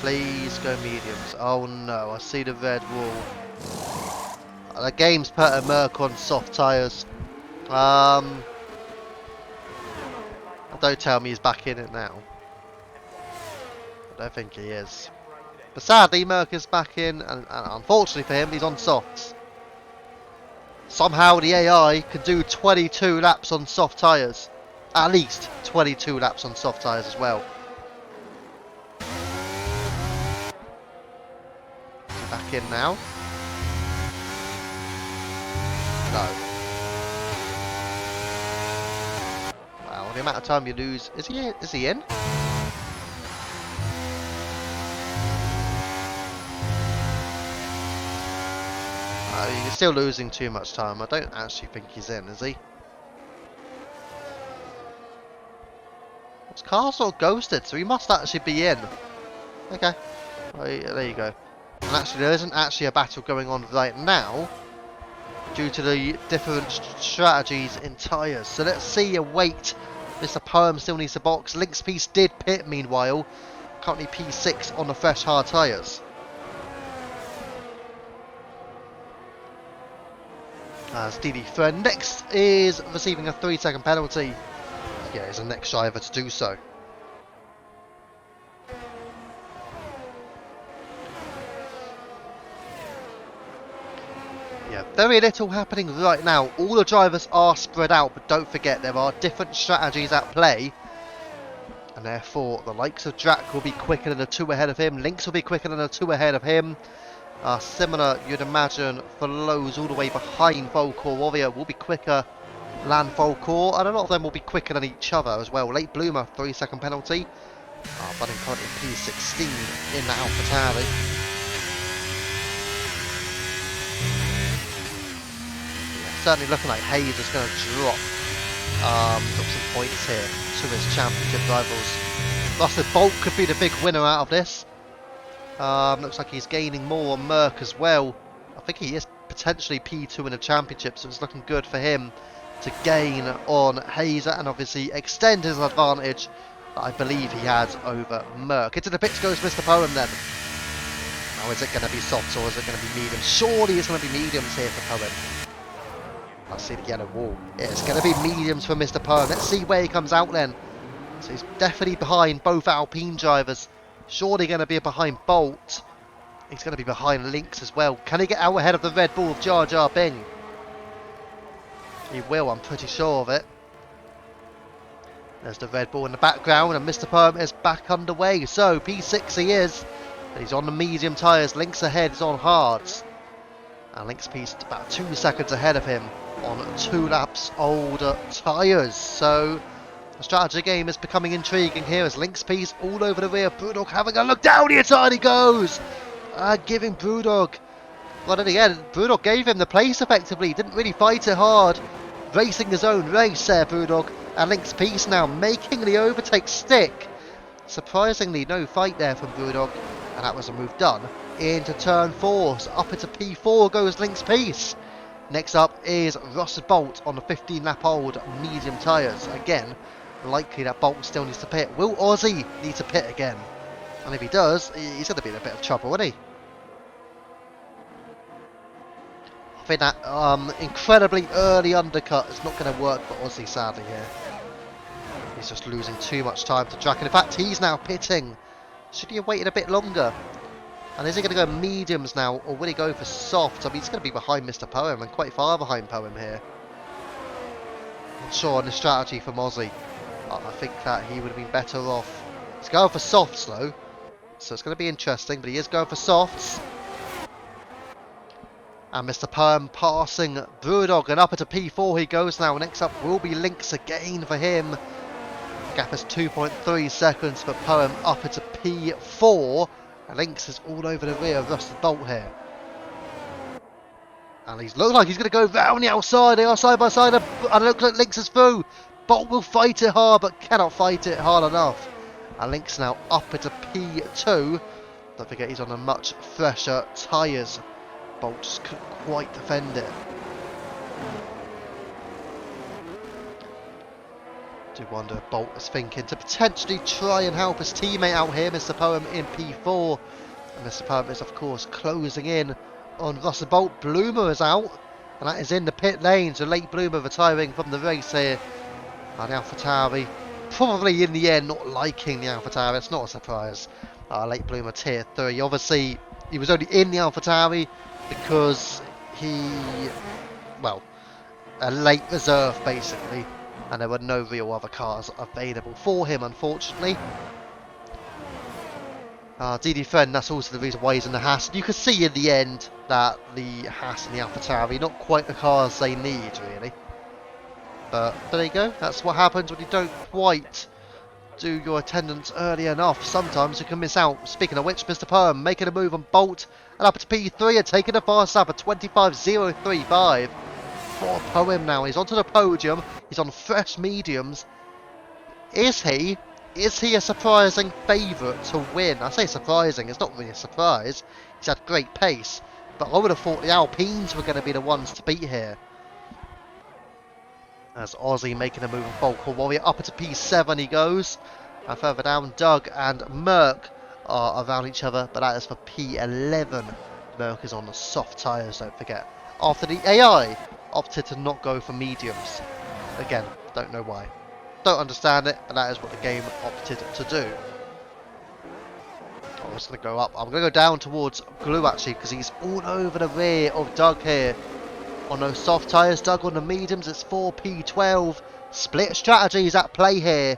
Please go mediums. Oh no, I see the red wall. The game's put a Merc on soft tyres. Don't tell me he's back in it now. I don't think he is. But sadly, Merc is back in, and unfortunately for him, he's on softs. Somehow the AI can do 22 laps on soft tyres. At least 22 laps on soft tyres as well. Is he back in now? No. Wow, the amount of time you lose. Is he in? He's still losing too much time. I don't actually think he's in, is he? His car sort of ghosted, so he must actually be in. Okay. Well, there you go. And actually, there isn't actually a battle going on right now due to the different strategies in tyres. So let's see and wait. Mr. Poem still needs a box. Link's piece did pit meanwhile. Currently P6 on the fresh hard tyres. As DD Thread next is receiving a 3-second penalty. Yeah, he's the next driver to do so. Yeah, very little happening right now. All the drivers are spread out, but don't forget there are different strategies at play. And therefore, the likes of Drac will be quicker than the 2 ahead of him. Lynx will be quicker than the 2 ahead of him. Similar, you'd imagine, for lows all the way behind Volcor Warrior will be quicker than Volcor, and a lot of them will be quicker than each other as well. Late Bloomer, 3-second penalty. Running currently P16 in the AlphaTauri. Yeah, certainly looking like Hayes is going to drop some points here to his championship rivals. Russell Bolt could be the big winner out of this. Looks like he's gaining more on Merck as well. I think he is potentially P2 in the championship, so it's looking good for him to gain on Hazer and obviously extend his advantage that I believe he has over Merck. Into the pits goes Mr. Poem then. Now is it going to be softs or is it going to be mediums? Surely it's going to be mediums here for Poem. I see the yellow wall. It's going to be mediums for Mr. Poem. Let's see where he comes out then. So he's definitely behind both Alpine drivers. Surely going to be behind Bolt. He's going to be behind Lynx as well. Can he get out ahead of the Red Bull of Jar Jar Bing? He will, I'm pretty sure of it. There's the Red Bull in the background and Mr. Perm is back underway. So P6 he is. And he's on the medium tyres. Lynx ahead is on hards. And Lynx P's about 2 seconds ahead of him on 2 laps older tyres. So the strategy game is becoming intriguing here as Lynx P's all over the rear. Brewdog having a look down here, and he goes! Giving Brewdog. Well, in the end, Brewdog gave him the place effectively. Didn't really fight it hard. Racing his own race there, Brewdog. And Lynx P's now making the overtake stick. Surprisingly, no fight there from Brewdog. And that was a move done into turn 4. So up into P4 goes Lynx P's. Next up is Russell Bolt on the 15-lap old medium tyres. Again, likely that Bolt still needs to pit. Will Aussie need to pit again? And if he does, he's going to be in a bit of trouble, isn't he? I think that incredibly early undercut is not going to work for Aussie, sadly, here. He's just losing too much time to track. And in fact, he's now pitting. Should he have waited a bit longer? And is he going to go mediums now, or will he go for soft? I mean, he's going to be behind Mr. Poem, and quite far behind Poem here. Not sure on the strategy from Aussie. I think that he would have been better off. He's going for softs, though. So it's going to be interesting, but he is going for softs. And Mr. Poem passing Brewdog, and up into P4 he goes now. Next up will be Lynx again for him. Gap is 2.3 seconds for Poem up into P4. And Lynx is all over the rear of Rusted Bolt here. And he's looking like he's going to go round the outside. They are side by side, and it looks like Lynx is through. Bolt will fight it hard, but cannot fight it hard enough. And Lynx now up into P2. Don't forget he's on a much fresher tyres. Bolt just couldn't quite defend it. Do wonder if Bolt is thinking to potentially try and help his teammate out here, Mr. Poem in P4. And Mr. Poem is of course closing in on Russell Bolt. Bloomer is out, and that is in the pit lane. So Late Bloomer retiring from the race here. And the AlphaTauri probably in the end not liking the AlphaTauri. It's not a surprise. Late Bloomer tier 3. Obviously he was only in the AlphaTauri because a late reserve basically. And there were no real other cars available for him, unfortunately. DD Friend, that's also the reason why he's in the Haas. You can see in the end that the Haas and the AlphaTauri, not quite the cars they need, really. But there you go. That's what happens when you don't quite do your attendance early enough. Sometimes you can miss out. Speaking of which, Mr. Perm making a move on Bolt. And up to P3 and taking a fast lap at 25.035. For Poem now. He's onto the podium. He's on fresh mediums. Is he a surprising favourite to win? I say surprising, it's not really a surprise. He's had great pace. But I would have thought the Alpines were going to be the ones to beat here. As Aussie making a move on Volcor Warrior. Up into P7 he goes. And further down, Doug and Merck are around each other. But that is for P11. Merck is on the soft tyres, don't forget. After the AI opted to not go for mediums. Again, don't know why. Don't understand it, but that is what the game opted to do. I'm just going to go up. I'm going to go down towards Glue actually, because he's all over the rear of Doug here. On those soft tyres, Doug on the mediums, it's 4P12. Split strategies at play here.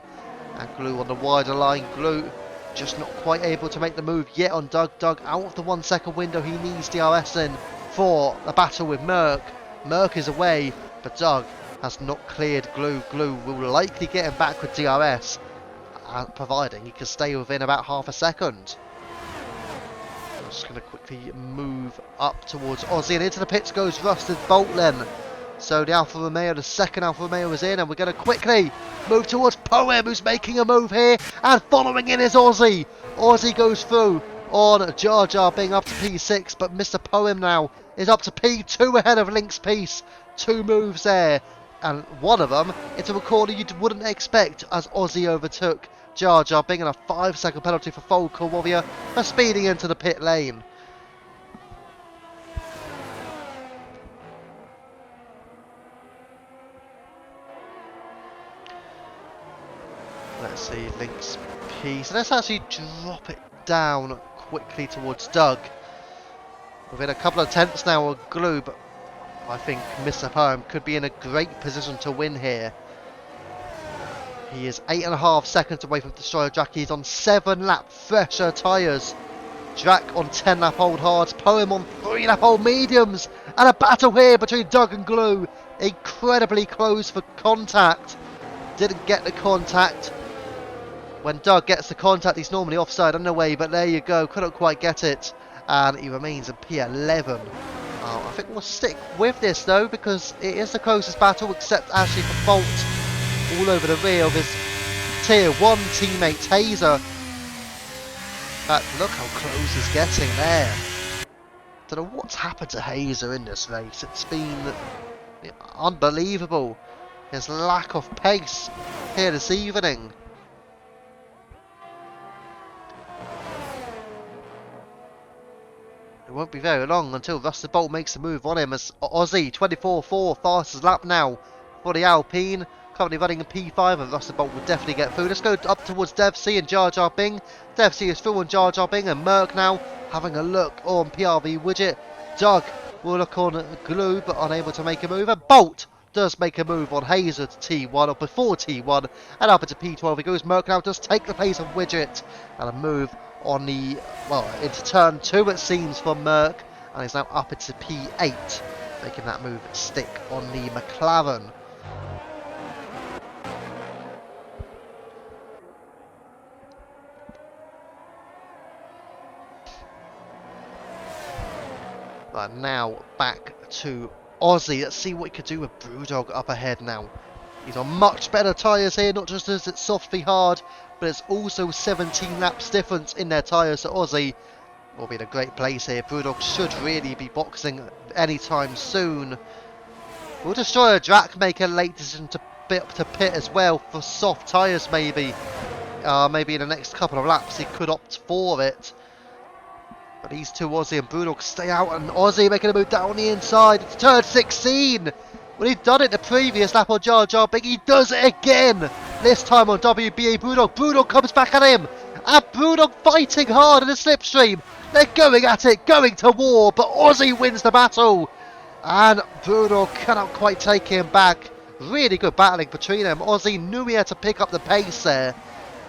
And Glue on the wider line. Glue just not quite able to make the move yet on Doug. Doug out of the 1 second window he needs DRS in for a battle with Merck. Merck is away, but Doug has not cleared Glue. Glue will likely get him back with DRS, providing he can stay within about half a second. I'm just going to quickly move up towards Aussie, and into the pits goes Rusted Bolt then. So the Alfa Romeo, the second Alfa Romeo is in, and we're going to quickly move towards Poem, who's making a move here, and following in is Aussie. Aussie goes through on Jar Jar being up to P6, but Mr. Poem now is up to P2 ahead of Link's Piece. 2 moves there, and one of them, it's a recorder you wouldn't expect, as Aussie overtook Jar Jar, being a 5-second penalty for Focal Warrior for speeding into the pit lane. Let's see, Link's piece. Let's actually drop it down quickly towards Doug. Within a couple of tenths now of Glue, but I think Mr. Poem could be in a great position to win here. He is 8.5 seconds away from Destroyer Drac. He's on 7-lap fresher tyres. Drac on 10-lap old hards. Poem on 3-lap old mediums. And a battle here between Doug and Glue. Incredibly close for contact. Didn't get the contact. When Doug gets the contact, he's normally offside underway, but there you go, couldn't quite get it, and he remains in P11. I think we'll stick with this though, because it is the closest battle, except actually for Bolt all over the rear of his Tier 1 teammate Hazer. But look how close he's getting there. Don't know what's happened to Hazer in this race. It's been unbelievable, his lack of pace here this evening. It won't be very long until Rusted Bolt makes a move on him, as Aussie 24.4 fastest lap now for the Alpine, currently running in P5, and Rusted Bolt will definitely get through. Let's go up towards Dev C and Jar Jar Bing. Dev C is through on Jar Jar Bing, and Merc now having a look on PRV Widget. Doug will look on Glue, but unable to make a move, and Bolt does make a move on Hazer to T1, or before T1, and up into P12 he goes. Merc now does take the place of Widget, and a move on the, well, into turn 2 it seems for Merc, and he's now up into P8, making that move stick on the McLaren. Right, now back to Aussie. Let's see what he could do with Brewdog up ahead now. He's on much better tyres here, not just as it's softly hard, but it's also 17 laps difference in their tyres, so Aussie will be in a great place here. Brewdog should really be boxing anytime soon. Will Destroyer Drac make a late decision to pit as well for soft tyres maybe? Maybe in the next couple of laps he could opt for it. But these two, Aussie and Brewdog, stay out, and Aussie making a move down the inside. It's turn 16! Well, he'd done it the previous lap on Jar Jar Bing, he does it again! This time on WBA Brewdog. Brewdog comes back at him, and Brewdog fighting hard in the slipstream. They're going at it, going to war, but Aussie wins the battle, and Brewdog cannot quite take him back. Really good battling between them. Aussie knew he had to pick up the pace there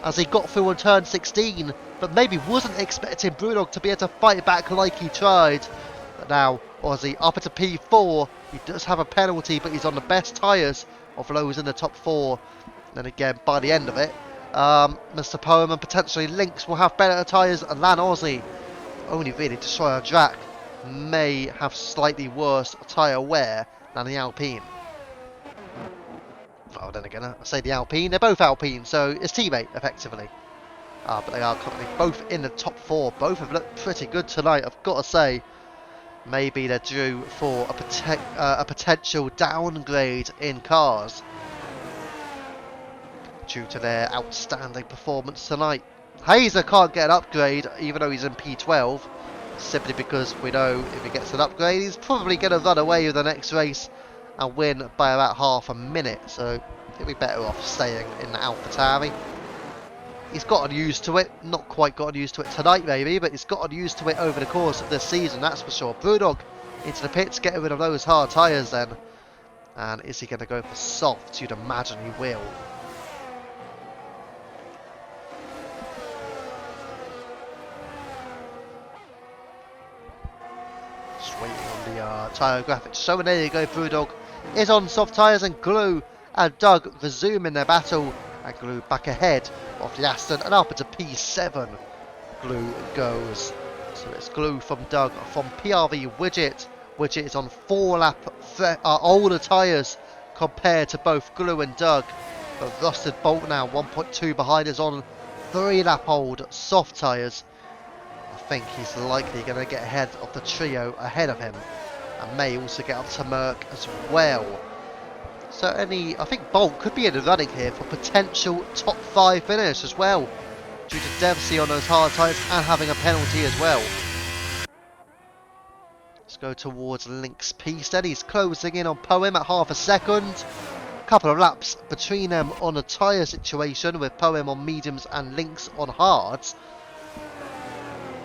as he got through on turn 16, but maybe wasn't expecting Brewdog to be able to fight back like he tried. But now Aussie up into P4. He does have a penalty, but he's on the best tyres of those in the top 4. Then again, by the end of it, Mr. Poem and potentially Lynx will have better tyres than Aussie. Only really Destroyer Drac may have slightly worse tyre wear than the Alpine. Oh, then again, I say the Alpine, they're both Alpine, so it's teammate, effectively. But they are currently both in the top 4. Both have looked pretty good tonight, I've got to say. Maybe they're due for a potential downgrade in cars due to their outstanding performance tonight. Hazer can't get an upgrade even though he's in P12, simply because we know if he gets an upgrade he's probably going to run away with the next race and win by about half a minute, so he'll be better off staying in the AlphaTauri. He's gotten used to it, not quite gotten used to it tonight maybe, but he's gotten used to it over the course of this season, that's for sure. Brewdog into the pits, getting rid of those hard tyres then. And is he going to go for soft? You'd imagine he will. tyre graphics showing. There you go, Brewdog is on soft tyres, and Glue and Doug resuming their battle, and Glue back ahead of the Aston and up into P7. Glue goes. So it's Glue from Doug from PRV Widget. Widget is on 4-lap older tyres compared to both Glue and Doug. But Rusted Bolt now 1.2 behind is on 3-lap old soft tyres. I think he's likely going to get ahead of the trio ahead of him, and may also get up to Merck as well. So I think Bolt could be in the running here for potential top 5 finish as well, due to Dempsey on those hard tyres and having a penalty as well. Let's go towards Link's piece then. He's closing in on Poem at half a second. Couple of laps between them on a tyre situation, with Poem on mediums and Link's on hards.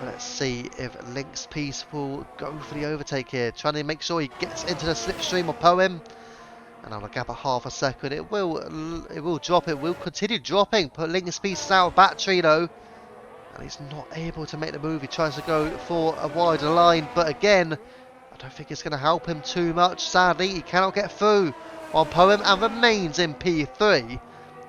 Let's see if Link's piece will go for the overtake here, trying to make sure he gets into the slipstream of Poem. And on a gap of half a second, it will drop. It will continue dropping. Put Link's piece out of battery though, and he's not able to make the move. He tries to go for a wider line, but again, I don't think it's going to help him too much. Sadly, he cannot get through on Poem and remains in P3.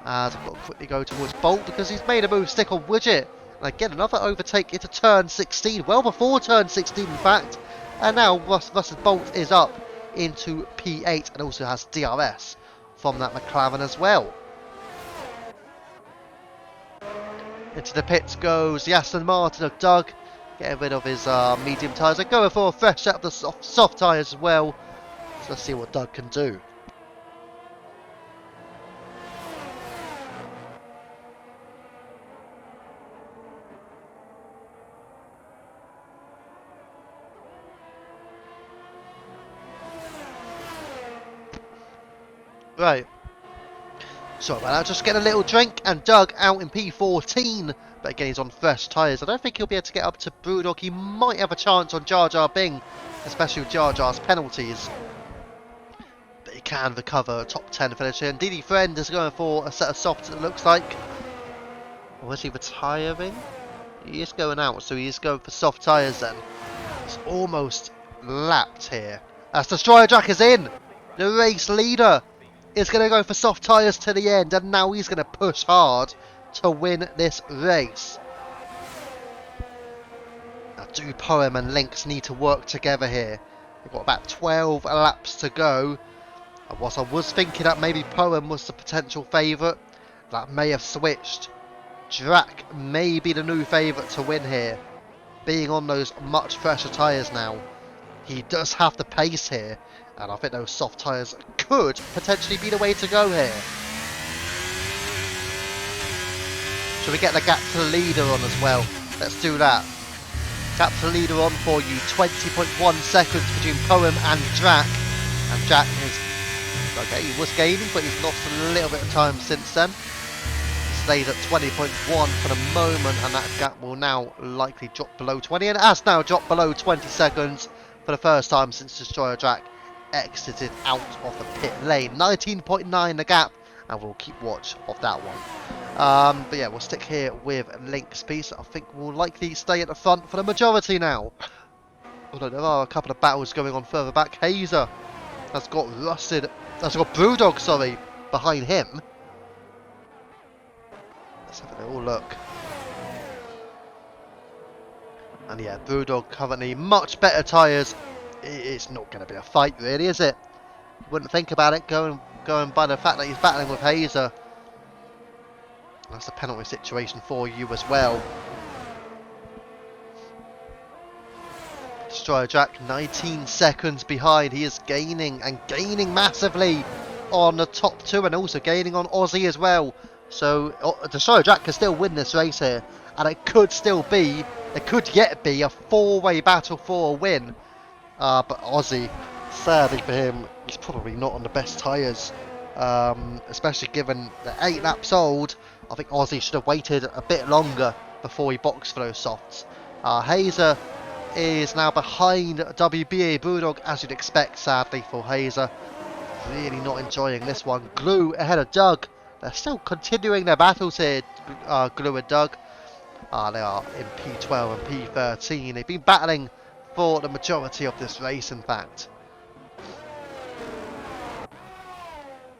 As I've got to quickly go towards Bolt because he's made a move stick on Widget. And again, another overtake into turn 16, well before turn 16 in fact. And now Rusted Bolt is up into P8 and also has DRS from that McLaren as well. Into the pits goes the Aston Martin of Doug, getting rid of his medium tyres and going for a fresh set of the soft tyres as well. So let's see what Doug can do. Right. Sorry about that, just get a little drink, and Doug out in P14, but again he's on fresh tyres. I don't think he'll be able to get up to Brewdog. He might have a chance on Jar Jar Bing, especially with Jar Jar's penalties. But he can recover a top 10 finish here. And DD Friend is going for a set of softs, it looks like. Or is he retiring? He is going out, so he is going for soft tyres then. He's almost lapped here. As Destroyer Jack is in! The race leader is going to go for soft tyres to the end, and now he's going to push hard to win this race. Now, do Poem and Lynx need to work together here? We've got about 12 laps to go. And whilst I was thinking that maybe Poem was the potential favourite, that may have switched. Drac may be the new favourite to win here, being on those much fresher tyres now. He does have the pace here, and I think those soft tyres could potentially be the way to go here. Should we get the gap to the leader on as well? Let's do that. Gap to the leader on for you. 20.1 seconds between Poem and Drac. And Drac is... okay, he was gaining, but he's lost a little bit of time since then. Stays at 20.1 for the moment, and that gap will now likely drop below 20. And it has now dropped below 20 seconds for the first time since Destroyer Drac exited out of the pit lane. 19.9 the gap, and we'll keep watch of that one. But yeah, we'll stick here with Link's piece. I think we'll likely stay at the front for the majority now. Although there are a couple of battles going on further back. Hazer has got Brewdog, sorry, behind him. Let's have a little look. And yeah, Brewdog currently much better tyres. It's not going to be a fight really, is it? Wouldn't think about it going by the fact that he's battling with Hazer. That's a penalty situation for you as well. Destroyer Jack 19 seconds behind. He is gaining and gaining massively on the top two, and also gaining on Aussie as well. So Destroyer Jack can still win this race here, and it could yet be a four-way battle for a win. But Aussie, sadly for him, he's probably not on the best tyres, especially given the 8 laps old. I think Aussie should have waited a bit longer before he boxed for those softs. Hazer is now behind WBA Brewdog, as you'd expect, sadly for Hazer. Really not enjoying this one. Glue ahead of Doug. They're still continuing their battles here, Glue and Doug. They are in P12 and P13. They've been battling for the majority of this race, in fact.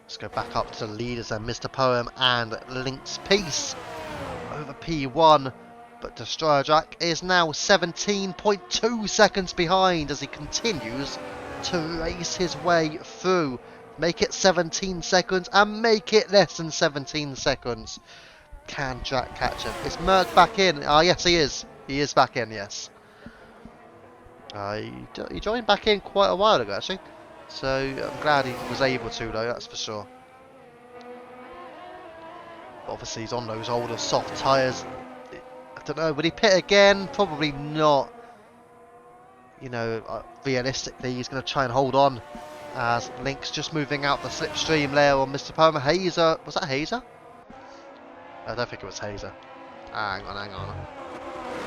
Let's go back up to the leaders and Mr. Poem and Link's Peace over P1. But Destroyer Jack is now 17.2 seconds behind as he continues to race his way through. Make it 17 seconds and make it less than 17 seconds. Can Jack catch him? Is Merc back in? Ah, yes, he is. He is back in, yes. He joined back in quite a while ago, actually. So I'm glad he was able to, though, that's for sure. But obviously, he's on those older soft tyres. I don't know, would he pit again? Probably not. You know, realistically, he's going to try and hold on as Link's just moving out the slipstream there on Mr. Palmer. Hazer, was that Hazer? I don't think it was Hazer. Hang on.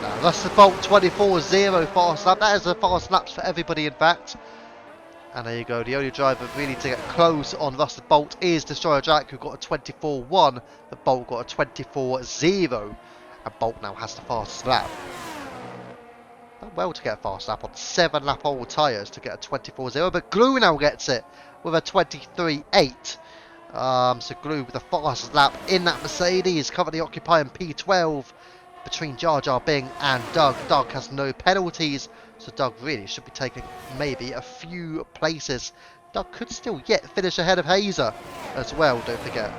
No, that's the Bolt 24-0 fast lap. That is a fast lap for everybody, in fact. And there you go. The only driver really to get close on Rusted Bolt is Destroyer Jack, who got a 24-1. But Bolt got a 24-0. And Bolt now has the fastest lap. Done well to get a fast lap on 7 lap old tyres to get a 24-0. But Glue now gets it with a 23-8. So Glue with the fastest lap in that Mercedes, currently occupying P12 between Jar Jar Bing and Doug. Doug has no penalties, so Doug really should be taking maybe a few places. Doug could still yet finish ahead of Hazer as well, don't forget.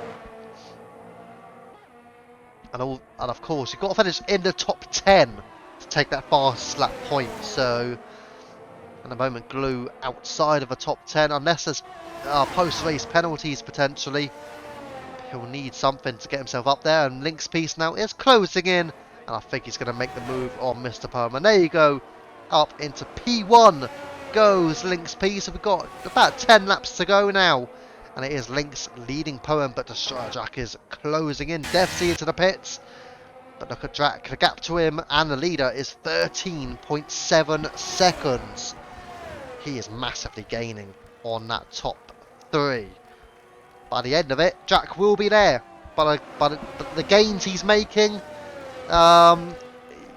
And of course, you've got to finish in the top 10 to take that fast lap point. So at the moment, Glue outside of the top 10, unless there's post-race penalties potentially. He'll need something to get himself up there, and Link's Piece now is closing in, and I think he's going to make the move on Mr. Poem. And there you go, up into P1 goes Link's Piece. We've got about 10 laps to go now, and it is Link's leading Poem, but Destroyer Jack is closing in. Death Sea into the pits, but look at Jack, the gap to him and the leader is 13.7 seconds. He is massively gaining on that top 3. By the end of it, Jack will be there. But the gains he's making,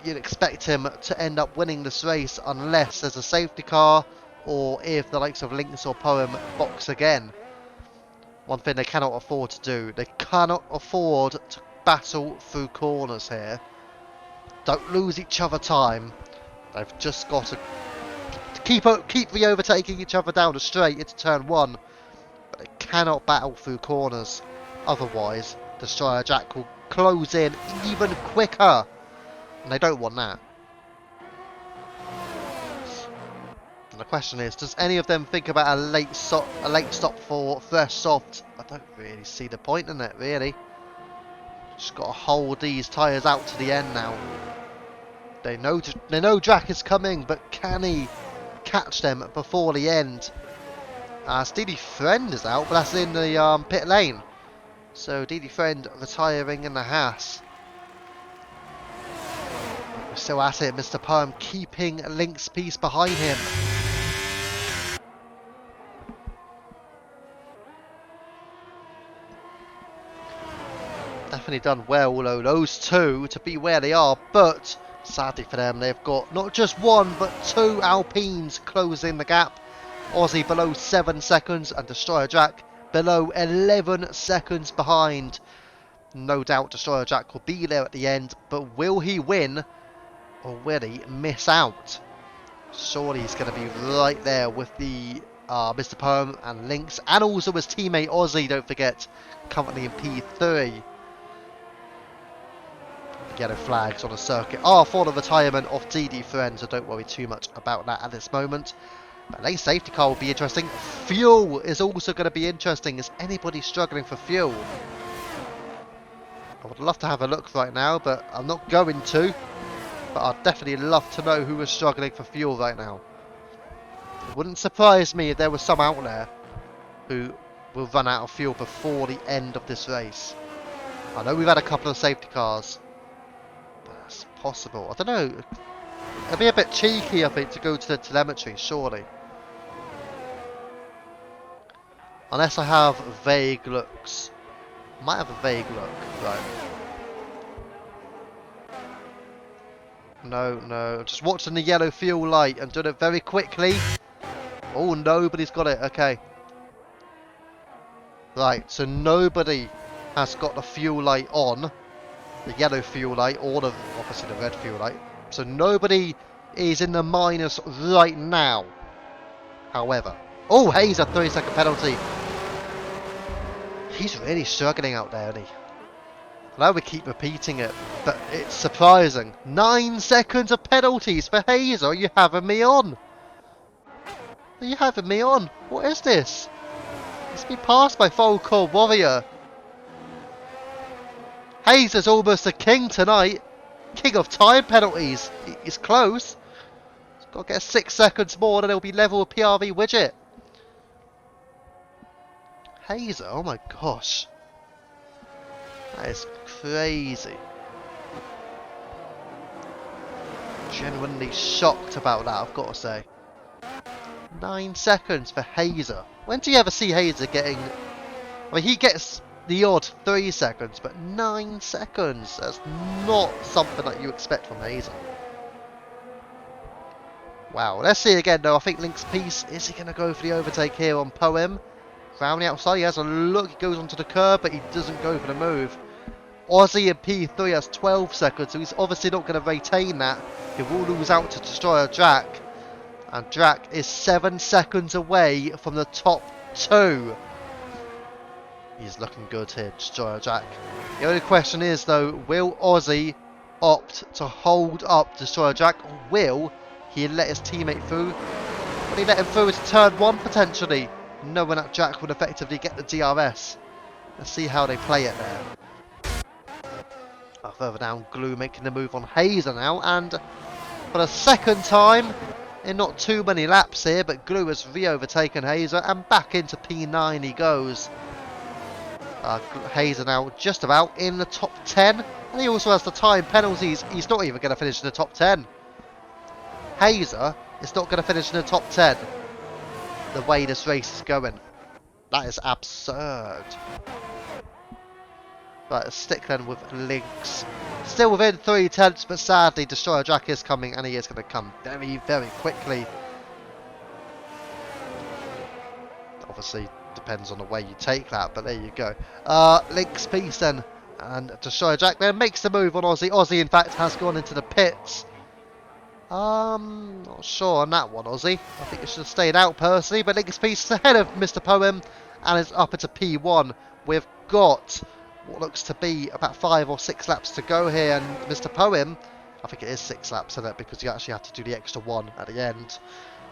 you'd expect him to end up winning this race unless there's a safety car or if the likes of Lynx or Poem box again. One thing they cannot afford to do, they cannot afford to battle through corners here. Don't lose each other time. They've just got to keep re-overtaking each other down the straight into turn 1. But they cannot battle through corners. Otherwise, Destroyer Jack will close in even quicker. And they don't want that. And the question is, does any of them think about a late stop for Fresh Soft? I don't really see the point in it, really. Just got to hold these tyres out to the end now. They know Jack is coming, but can he catch them before the end? Steely Friend is out, but that's in the pit lane. So Steely Friend retiring in the Haas. We're still at it. Mr. Poem keeping Link's Piece behind him. Definitely done well, though, those two to be where they are, but sadly for them, they've got not just 1 but 2 Alpines closing the gap. Aussie below 7 seconds and Destroyer Jack below 11 seconds behind. No doubt Destroyer Jack will be there at the end, but will he win or will he miss out? Surely he's going to be right there with the Mr. Poem and Lynx, and also his teammate Aussie, don't forget, currently in P3. Yellow flags on the circuit are for the retirement of DD Friend, so don't worry too much about that at this moment. But lane safety car will be interesting. Fuel is also going to be interesting. Is anybody struggling for fuel? I would love to have a look right now, but I'm not going to. But I'd definitely love to know who is struggling for fuel right now. It wouldn't surprise me if there was some out there who will run out of fuel before the end of this race. I know we've had a couple of safety cars, but that's possible. I don't know. It'd be a bit cheeky, I think, to go to the telemetry, surely. Unless I have vague looks. Might have a vague look, right. No, just watching the yellow fuel light and doing it very quickly. Oh, nobody's got it, okay. Right, so nobody has got the fuel light on. The yellow fuel light, or obviously the red fuel light. So nobody is in the minus right now. However. Oh, Hayes, a 3-second penalty. He's really struggling out there, isn't he? I know we keep repeating it, but it's surprising. 9 seconds of penalties for Hazer. Are you having me on? Are you having me on? What is this? It's been passed by Falcor Warrior. Hazer's almost a king tonight. King of time penalties. He's close. He's got to get 6 seconds more and it'll be level with PRV Widget. Hazer, oh my gosh. That is crazy. Genuinely shocked about that, I've got to say. 9 seconds for Hazer. When do you ever see Hazer getting... I mean, he gets the odd 3 seconds, but 9 seconds. That's not something that you expect from Hazer. Wow, let's see again though. I think Link's piece, is he going to go for the overtake here on Poem? Round the outside, he has a look, he goes onto the curb, but he doesn't go for the move. Aussie in P3 has 12 seconds, so he's obviously not going to retain that. He will lose out to Destroyer Drac. And Drac is 7 seconds away from the top 2. He's looking good here, Destroyer Drac. The only question is though, will Aussie opt to hold up Destroyer Drac, or will he let his teammate through? Will he let him through his turn 1 potentially, knowing that Drac would effectively get the DRS? Let's see how they play it there. Further down, Glue making the move on Hazer now, and for the second time in not too many laps here, but Glue has re-overtaken Hazer, and back into P9 he goes. Hazer now just about in the top 10, and he also has the time penalties. He's not even going to finish in the top 10. Hazer is not going to finish in the top 10 the way this race is going. That is absurd. Right, stick then with Lynx. Still within 3 tenths, but sadly Destroyer Drac is coming, and he is going to come very, very quickly. Obviously, depends on the way you take that, but there you go. Lynx piece then, and Destroyer Drac then makes the move on Aussie. Aussie, in fact, has gone into the pits. Not sure on that one, Aussie. I think it should have stayed out personally, but Lynx piece is ahead of Mr. Poem, and is up into P1. We've got what looks to be about 5 or 6 laps to go here, and Mr. Poem, I think it is 6 laps in it because you actually have to do the extra 1 at the end.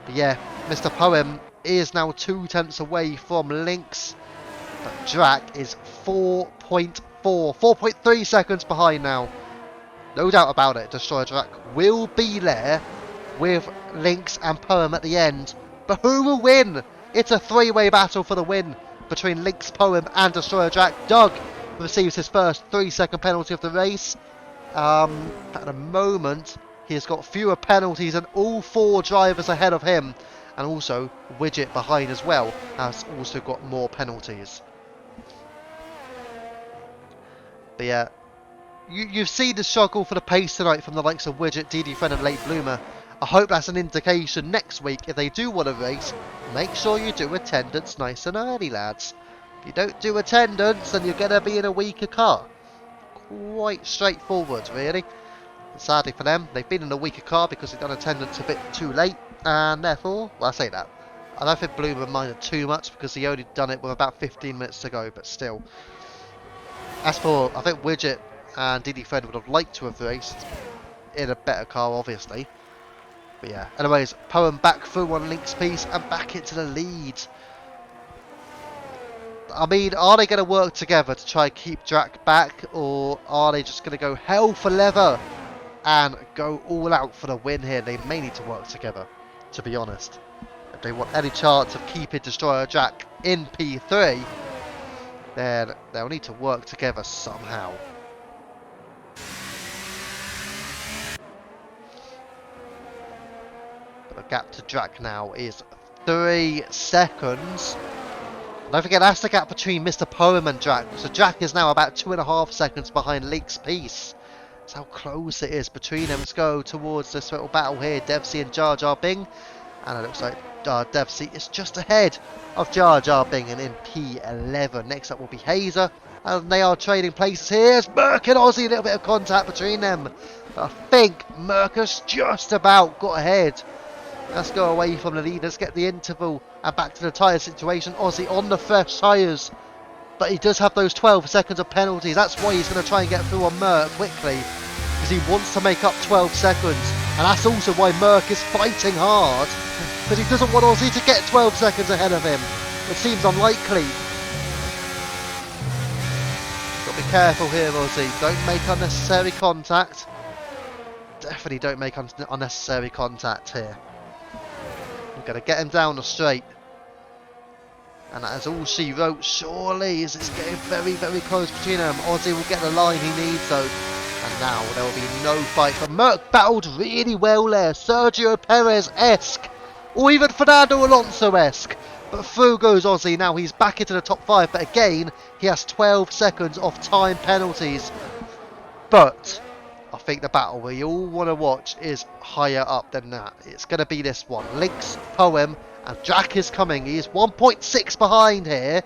But yeah, Mr. Poem is now 2 tenths away from Lynx, but Drac is 4.3 seconds behind now. No doubt about it, Destroyer Drac will be there with Lynx and Poem at the end, but who will win? It's a 3-way battle for the win between Lynx, Poem and Destroyer Drac. Doug receives his first 3-second penalty of the race. At the moment, he has got fewer penalties than all 4 drivers ahead of him, and also Widget behind as well has also got more penalties. But yeah, you've seen the struggle for the pace tonight from the likes of Widget, DD Friend and Late Bloomer. I hope that's an indication next week, if they do want to race, make sure you do attendance nice and early, lads. If you don't do attendance, then you're going to be in a weaker car. Quite straightforward, really. And sadly for them, they've been in a weaker car because they've done attendance a bit too late, and therefore, well, I say that, I don't think Bloomer minded too much because he only done it with about 15 minutes to go, but still. As for, I think Widget and DD Fred would have liked to have raced in a better car, obviously. But yeah, anyways, Poem back through on Link's piece and back into the lead. I mean, are they going to work together to try and keep Drac back, or are they just going to go hell for leather and go all out for the win here? They may need to work together, to be honest. If they want any chance of keeping Destroyer Drac in P3, then they'll need to work together somehow. But the gap to Drac now is 3 seconds. Don't forget, that's the gap between Mr. Poem and Drac. So Drac is now about 2.5 seconds behind Link's piece. That's how close it is between them. Let's go towards this little battle here. Devsy and Jar Jar Bing. And it looks like Dev Seat is just ahead of Jar Jar Bingham in P11. Next up will be Hazer, and they are trading places here. It's Merc and Aussie, a little bit of contact between them. But I think Merc has just about got ahead. Let's go away from the lead. Let's get the interval and back to the tyre situation. Aussie on the fresh tyres, but he does have those 12 seconds of penalties. That's why he's going to try and get through on Merc quickly, because he wants to make up 12 seconds. And that's also why Merc is fighting hard, because he doesn't want Aussie to get 12 seconds ahead of him. It seems unlikely. Got to be careful here, Aussie. Don't make unnecessary contact. Definitely don't make unnecessary contact here. We've got to get him down the straight. And that is all she wrote, surely, as it's getting very, very close between them. Aussie will get the line he needs, though. And now there will be no fight. But Merc battled really well there. Sergio Perez-esque. Or even Fernando Alonso-esque. But through goes Aussie. Now he's back into the top 5. But again, he has 12 seconds of time penalties. But I think the battle we all want to watch is higher up than that. It's going to be this one. Lynx, Poem, and Jack is coming. He is 1.6 behind here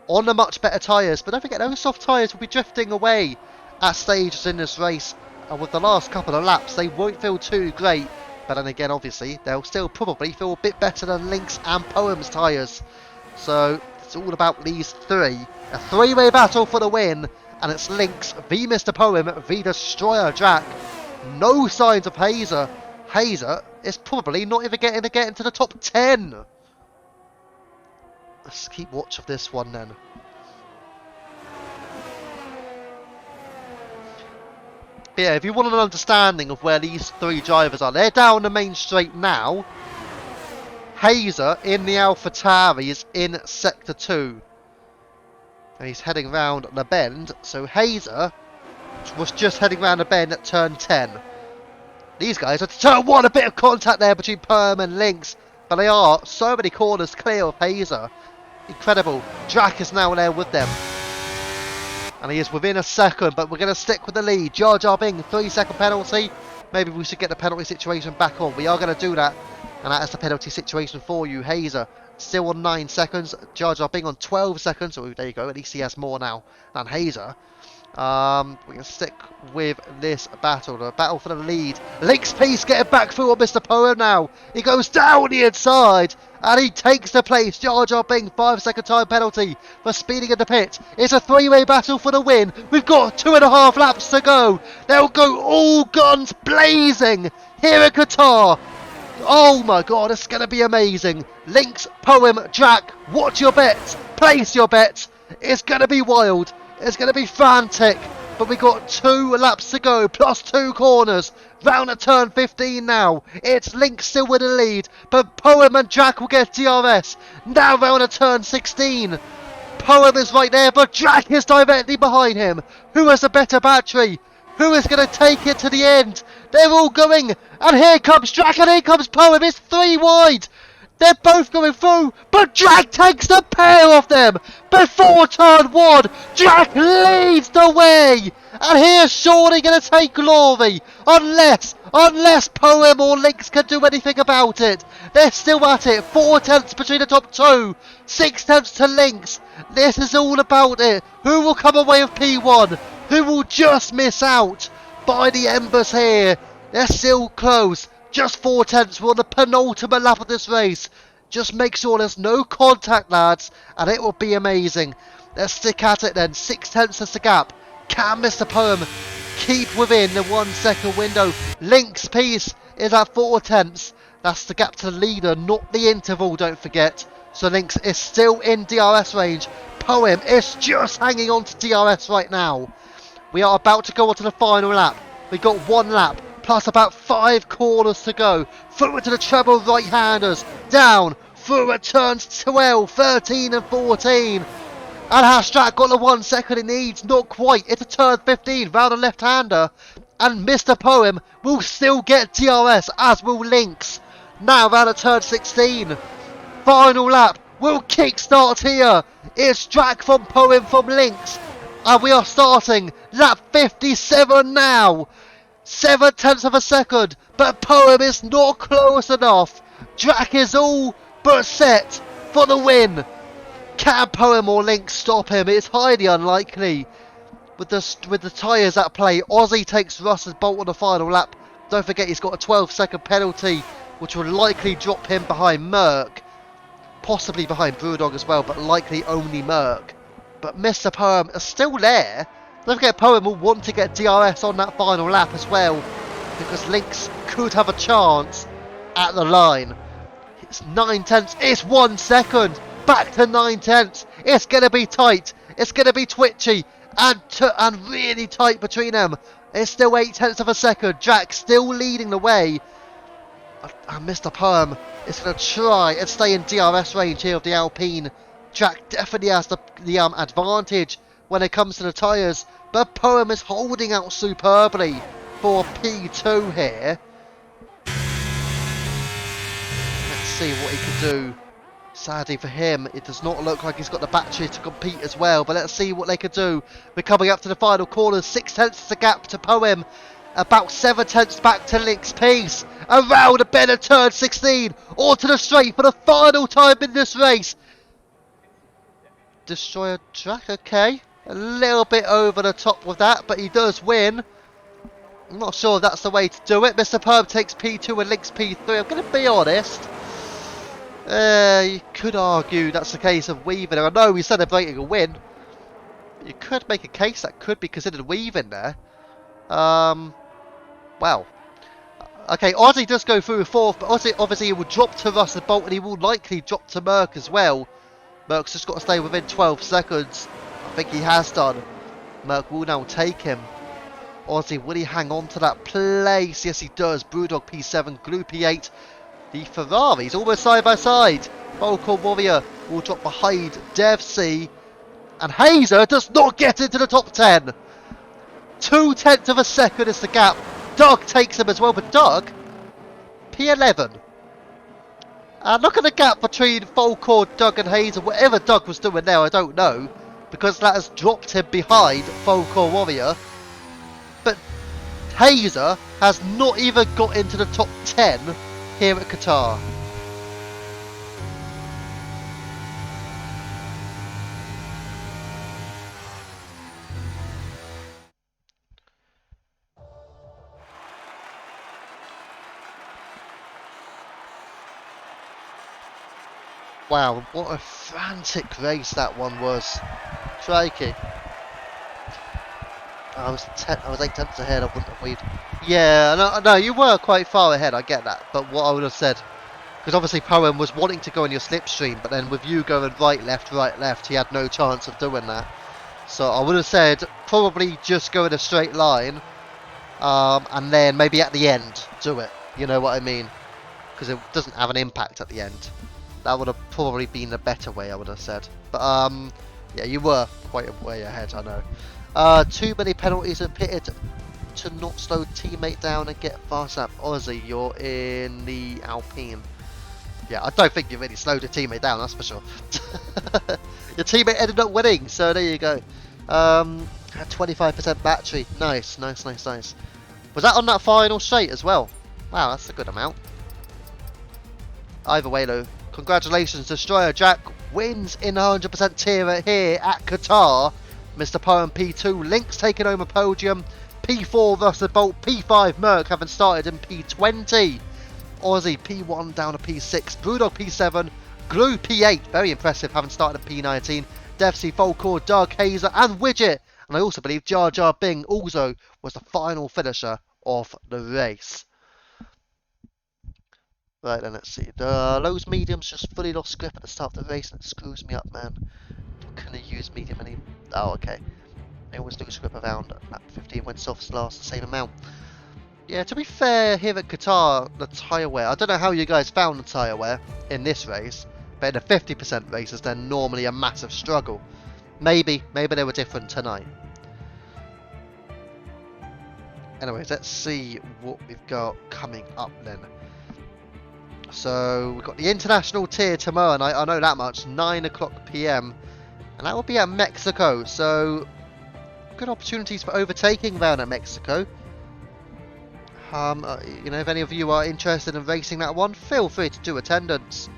on the much better tyres. But don't forget, those soft tyres will be drifting away at stages in this race. And with the last couple of laps, they won't feel too great. But then again, obviously, they'll still probably feel a bit better than Lynx and Poem's tyres. So it's all about these three. A three-way battle for the win. And it's Lynx v Mr. Poem v Destroyer Jack. No signs of Hazer. Hazer is probably not even getting to get into the top 10. Let's keep watch of this one then. But yeah, if you want an understanding of where these three drivers are, they're down the main straight now. Hazer in the AlphaTauri is in Sector 2. And he's heading round the bend. So Hazer was just heading round the bend at turn 10. These guys are at turn 1. A bit of contact there between Perm and Lynx. But they are so many corners clear of Hazer. Incredible. Drac is now there with them. And he is within a second. But we're going to stick with the lead. Jar Jar Bing, 3-second penalty. Maybe we should get the penalty situation back on. We are going to do that. And that is the penalty situation for you. Hazer still on 9 seconds. Jar Jar Bing on 12 seconds. So there you go. At least he has more now than Hazer. We're going to stick with this battle. The battle for the lead. Lynx Peace getting back through on Mr. Poem now. He goes down the inside. And he takes the place. Jar Jar Bing, 5-second time penalty for speeding in the pit. It's a three-way battle for the win. We've got 2.5 laps to go. They'll go all guns blazing here in Qatar. Oh my god, it's going to be amazing. Lynx, Poem, Jack, watch your bets. Place your bets. It's going to be wild. It's going to be frantic. But we got 2 laps to go, plus 2 corners. Round at turn 15 now. It's Lynx still with the lead. But Poem and Jack will get DRS. Now round at turn 16. Poem is right there, but Jack is directly behind him. Who has a better battery? Who is going to take it to the end? They're all going. And here comes Jack and here comes Poem. It's 3 wide. They're both going through. But Jack takes the pair of them. Before turn 1. Jack leads the way. And here's Shawnee going to take glory. Unless Poem or Lynx can do anything about it. They're still at it. 4 tenths between the top 2. 6 tenths to Lynx. This is all about it. Who will come away with P1? Who will just miss out by the embers here? They're still close. Just 4 tenths. We're on the penultimate lap of this race. Just make sure there's no contact, lads, and it will be amazing. Let's stick at it then. 6 tenths is the gap. Can Mr. Poem keep within the 1 second window? Lynx Peace is at 4 tenths. That's the gap to the leader, not the interval, don't forget. So Lynx is still in DRS range. Poem is just hanging on to DRS right now. We are about to go on to the final lap. We've got 1 lap, plus about 5 corners to go. Through into the treble right-handers. Down, through at turns 12, 13 and 14. And has Jack got the 1 second it needs? Not quite. It's a turn 15, round the left-hander. And Mr. Poem will still get DRS, as will Lynx. Now round at turn 16. Final lap. We'll kickstart here. It's Jack from Poem from Lynx. And we are starting lap 57 now. 7 tenths of a second. But Poem is not close enough. Jack is all but set for the win. Can Poem or Link stop him? It's highly unlikely. With the tyres at play, Aussie takes Russ's Bolt on the final lap. Don't forget he's got a 12-second penalty, which will likely drop him behind Merck. Possibly behind Brewdog as well, but likely only Merck. But Mr. Poem is still there. Don't forget Poem will want to get DRS on that final lap as well, because Lynx could have a chance at the line. It's 9 tenths, it's 1 second, back to 9 tenths. It's going to be tight, it's going to be twitchy, and really tight between them. It's still 8 tenths of a second. Jack still leading the way. And Mr. Poem is going to try and stay in DRS range here of the Alpine. Jack definitely has the advantage when it comes to the tyres, but Poem is holding out superbly for P2 here. Let's see what he can do. Sadly for him, it does not look like he's got the battery to compete as well, but let's see what they can do. We're coming up to the final corner, 6 tenths is a gap to Poem, about 7 tenths back to Link's Peace. Around a bend of turn 16, onto the straight for the final time in this race. Destroyer track, okay. A little bit over the top with that, but he does win. I'm not sure if that's the way to do it. Mr. Poem takes P2 and Link's P3. I'm going to be honest. You could argue that's the case of Weaving. I know he's celebrating a win. But you could make a case that could be considered Weaving there. Well. Okay, Ozzy does go through 4th, but Ozzy obviously he will drop to Russell Bolt and he will likely drop to Merck as well. Merck's just got to stay within 12 seconds. I think he has done. Merck will now take him. Ozzy, will he hang on to that place? Yes, he does. Brewdog P7, Glue P8. The Ferraris almost side by side. Volcom Warrior will drop behind Dev C. And Hazer does not get into the top 10. 2 tenths of a second is the gap. Doug takes him as well, but Doug, P11. And look at the gap between Volcom, Doug and Hazer. Whatever Doug was doing there, I don't know. Because that has dropped him behind Volcom Warrior. But Hazer has not even got into the top 10 here at Qatar. Wow, what a frantic race that one was. Crikey. I was 8 tenths ahead. I wouldn't have weaved. Yeah, no, you were quite far ahead. I get that, but what I would have said, because obviously Poem was wanting to go in your slipstream, but then with you going right, left, he had no chance of doing that. So I would have said probably just go in a straight line, and then maybe at the end do it. You know what I mean? Because it doesn't have an impact at the end. That would have probably been the better way, I would have said. But yeah, you were quite a way ahead, I know. Too many penalties and pitted to not slow teammate down and get fast up. Ozzy, you're in the Alpine. Yeah, I don't think you really slowed a teammate down, that's for sure. Your teammate ended up winning, so there you go. Had 25% battery. Nice. Was that on that final straight as well? Wow, that's a good amount. Either way though, congratulations, Destroyer Jack wins in 100% tier here at Qatar. Mr. Poem P2, Link's taking home a podium. P4 Russell Bolt, P5 Merck having started in P20. Aussie P1 down to P6, Brewdog P7, Glue P8, very impressive having started at P19. Devsy, Volcor, Doug, Hazer and Widget. And I also believe Jar Jar Bing also was the final finisher of the race. Right then, let's see. The Lowe's Mediums just fully lost grip at the start of the race and it screws me up, man. Can I use medium any? Oh, okay. They always lose grip around at 15 when softs last the same amount. Yeah, to be fair, here at Qatar, the tyre wear, I don't know how you guys found the tyre wear in this race, but in the 50% races, they're normally a massive struggle. Maybe they were different tonight. Anyways, let's see what we've got coming up then. So, we've got the international tier tomorrow night, I know that much, 9 o'clock PM. And that will be at Mexico, so good opportunities for overtaking round at Mexico. You know, if any of you are interested in racing that one, feel free to do attendance.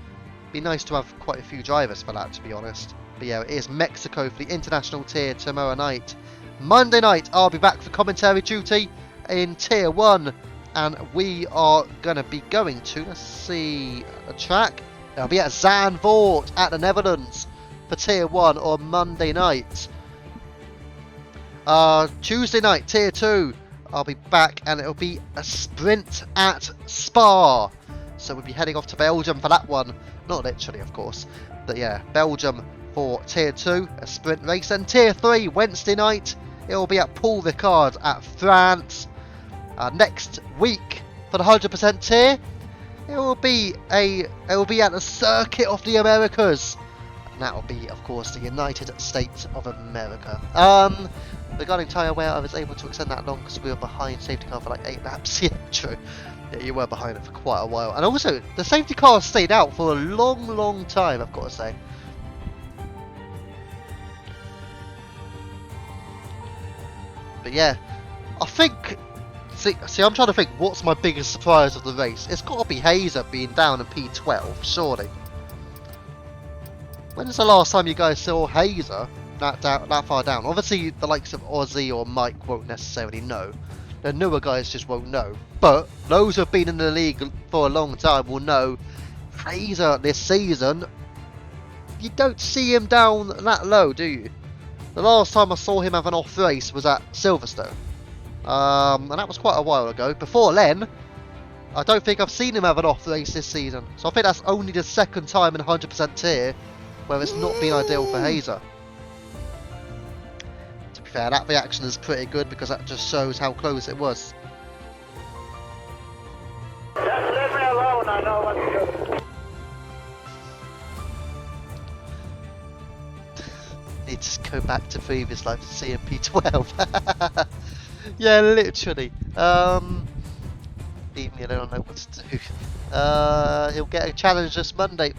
Be nice to have quite a few drivers for that, to be honest. But yeah, it is Mexico for the international tier tomorrow night. Monday night, I'll be back for commentary duty in Tier 1. And we are going to be going to, let's see, a track. It'll be at Zandvoort at the Netherlands for Tier 1 on Monday night. Tuesday night, Tier 2, I'll be back and it'll be a sprint at Spa. So we'll be heading off to Belgium for that one. Not literally, of course. But yeah, Belgium for Tier 2, a sprint race. And Tier 3, Wednesday night, it'll be at Paul Ricard at France. Next week for the 100% tier, it will be at the Circuit of the Americas, and that will be, of course, the United States of America. Regarding tyre wear, I was able to extend that long because we were behind safety car for like 8 laps. Yeah, true. Yeah, you were behind it for quite a while, and also the safety car stayed out for a long time, I've got to say. But yeah, I think. See, I'm trying to think what's my biggest surprise of the race. It's got to be Hazer being down in P12, surely. When is the last time you guys saw Hazer that far down? Obviously, the likes of Ozzy or Mike won't necessarily know. The newer guys just won't know. But those who have been in the league for a long time will know Hazer this season. You don't see him down that low, do you? The last time I saw him have an off race was at Silverstone. And that was quite a while ago. Before then, I don't think I've seen him have an off race this season. So I think that's only the second time in 100% tier where it's not been ideal for Hazer. To be fair, that reaction is pretty good because that just shows how close it was. Just leave me alone, I know what to do. Need to go back to previous life to see him P12. Yeah, literally. Leave me alone, I don't know what to do. He'll get a challenge this Monday,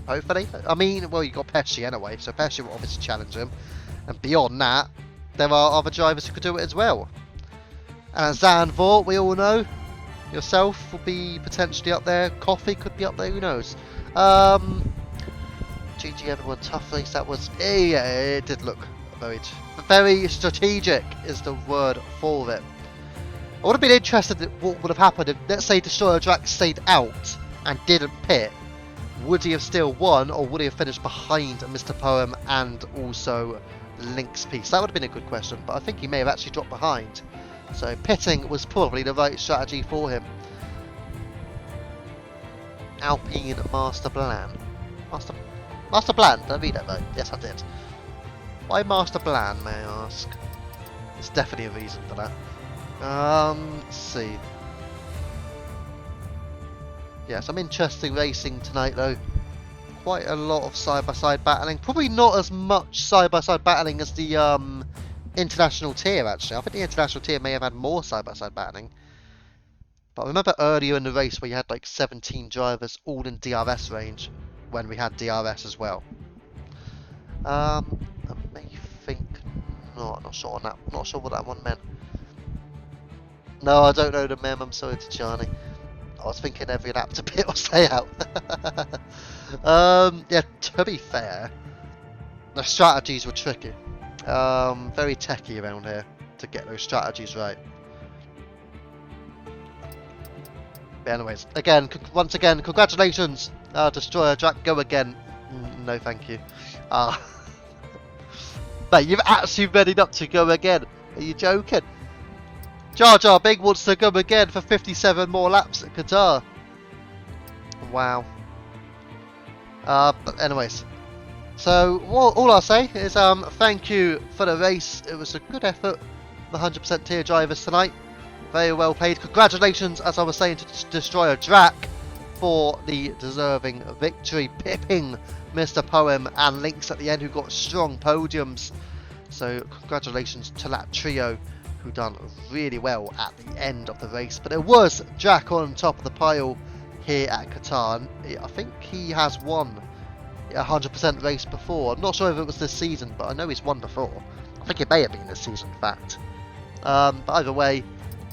hopefully. I mean, well, you got Pesci anyway, so Pesci will obviously challenge him. And beyond that, there are other drivers who could do it as well. And Zandvoort, we all know. Yourself will be potentially up there. Coffee could be up there, who knows. GG everyone, tough race that was. Yeah, it did look very strategic is the word for it. I would have been interested in what would have happened if, let's say, Destroyer Drac stayed out and didn't pit. Would he have still won, or would he have finished behind Mr. Poem and also Link's piece? That would have been a good question, but I think he may have actually dropped behind. So pitting was probably the right strategy for him. Alpine Master Plan. Master Plan, did I read that right? Yes, I did. Why Master Plan, may I ask? There's definitely a reason for that. Let's see. Yeah, some interesting racing tonight though. Quite a lot of side-by-side battling. Probably not as much side-by-side battling as the international tier actually. I think the international tier may have had more side-by-side battling. But I remember earlier in the race where you had like 17 drivers all in DRS range when we had DRS as well. I may think not sure on that. Not sure what that one meant. No, I don't know the mem. I'm sorry to Charlie. I was thinking every lap to pit or stay out. Yeah, to be fair, the strategies were tricky. Very techy around here to get those strategies right. But anyways, once again, congratulations, Destroyer Jack. Go again. No, thank you. Mate, you've actually readied up to go again. Are you joking? Jar Jar Big wants to go again for 57 more laps at Qatar. Wow. But anyways, so all I'll say is thank you for the race. It was a good effort. The 100% tier drivers tonight, very well paid. Congratulations, as I was saying, to Destroyer Drac for the deserving victory, pipping Mr. Poem and Lynx at the end, who got strong podiums. So congratulations to that trio, who done really well at the end of the race. But it was Jack on top of the pile here at Qatar. I think he has won a 100% race before. I'm not sure if it was this season, but I know he's won before. I think it may have been this season, in fact. But either way,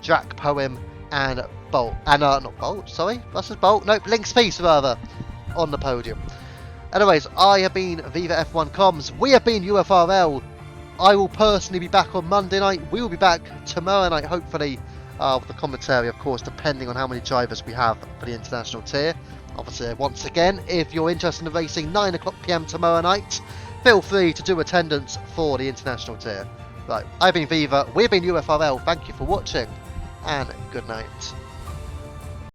Jack, Poem, and Bolt, and not Bolt, sorry, that's his Bolt. Nope, Link's Piece rather, on the podium. Anyways, I have been Viva F1 Comms. We have been UFRL. I will personally be back on Monday night. We will be back tomorrow night, hopefully, with the commentary, of course, depending on how many drivers we have for the international tier. Obviously, once again, if you're interested in racing 9 o'clock PM tomorrow night, feel free to do attendance for the international tier. Right, I've been Viva, we've been UFRL. Thank you for watching, and good night.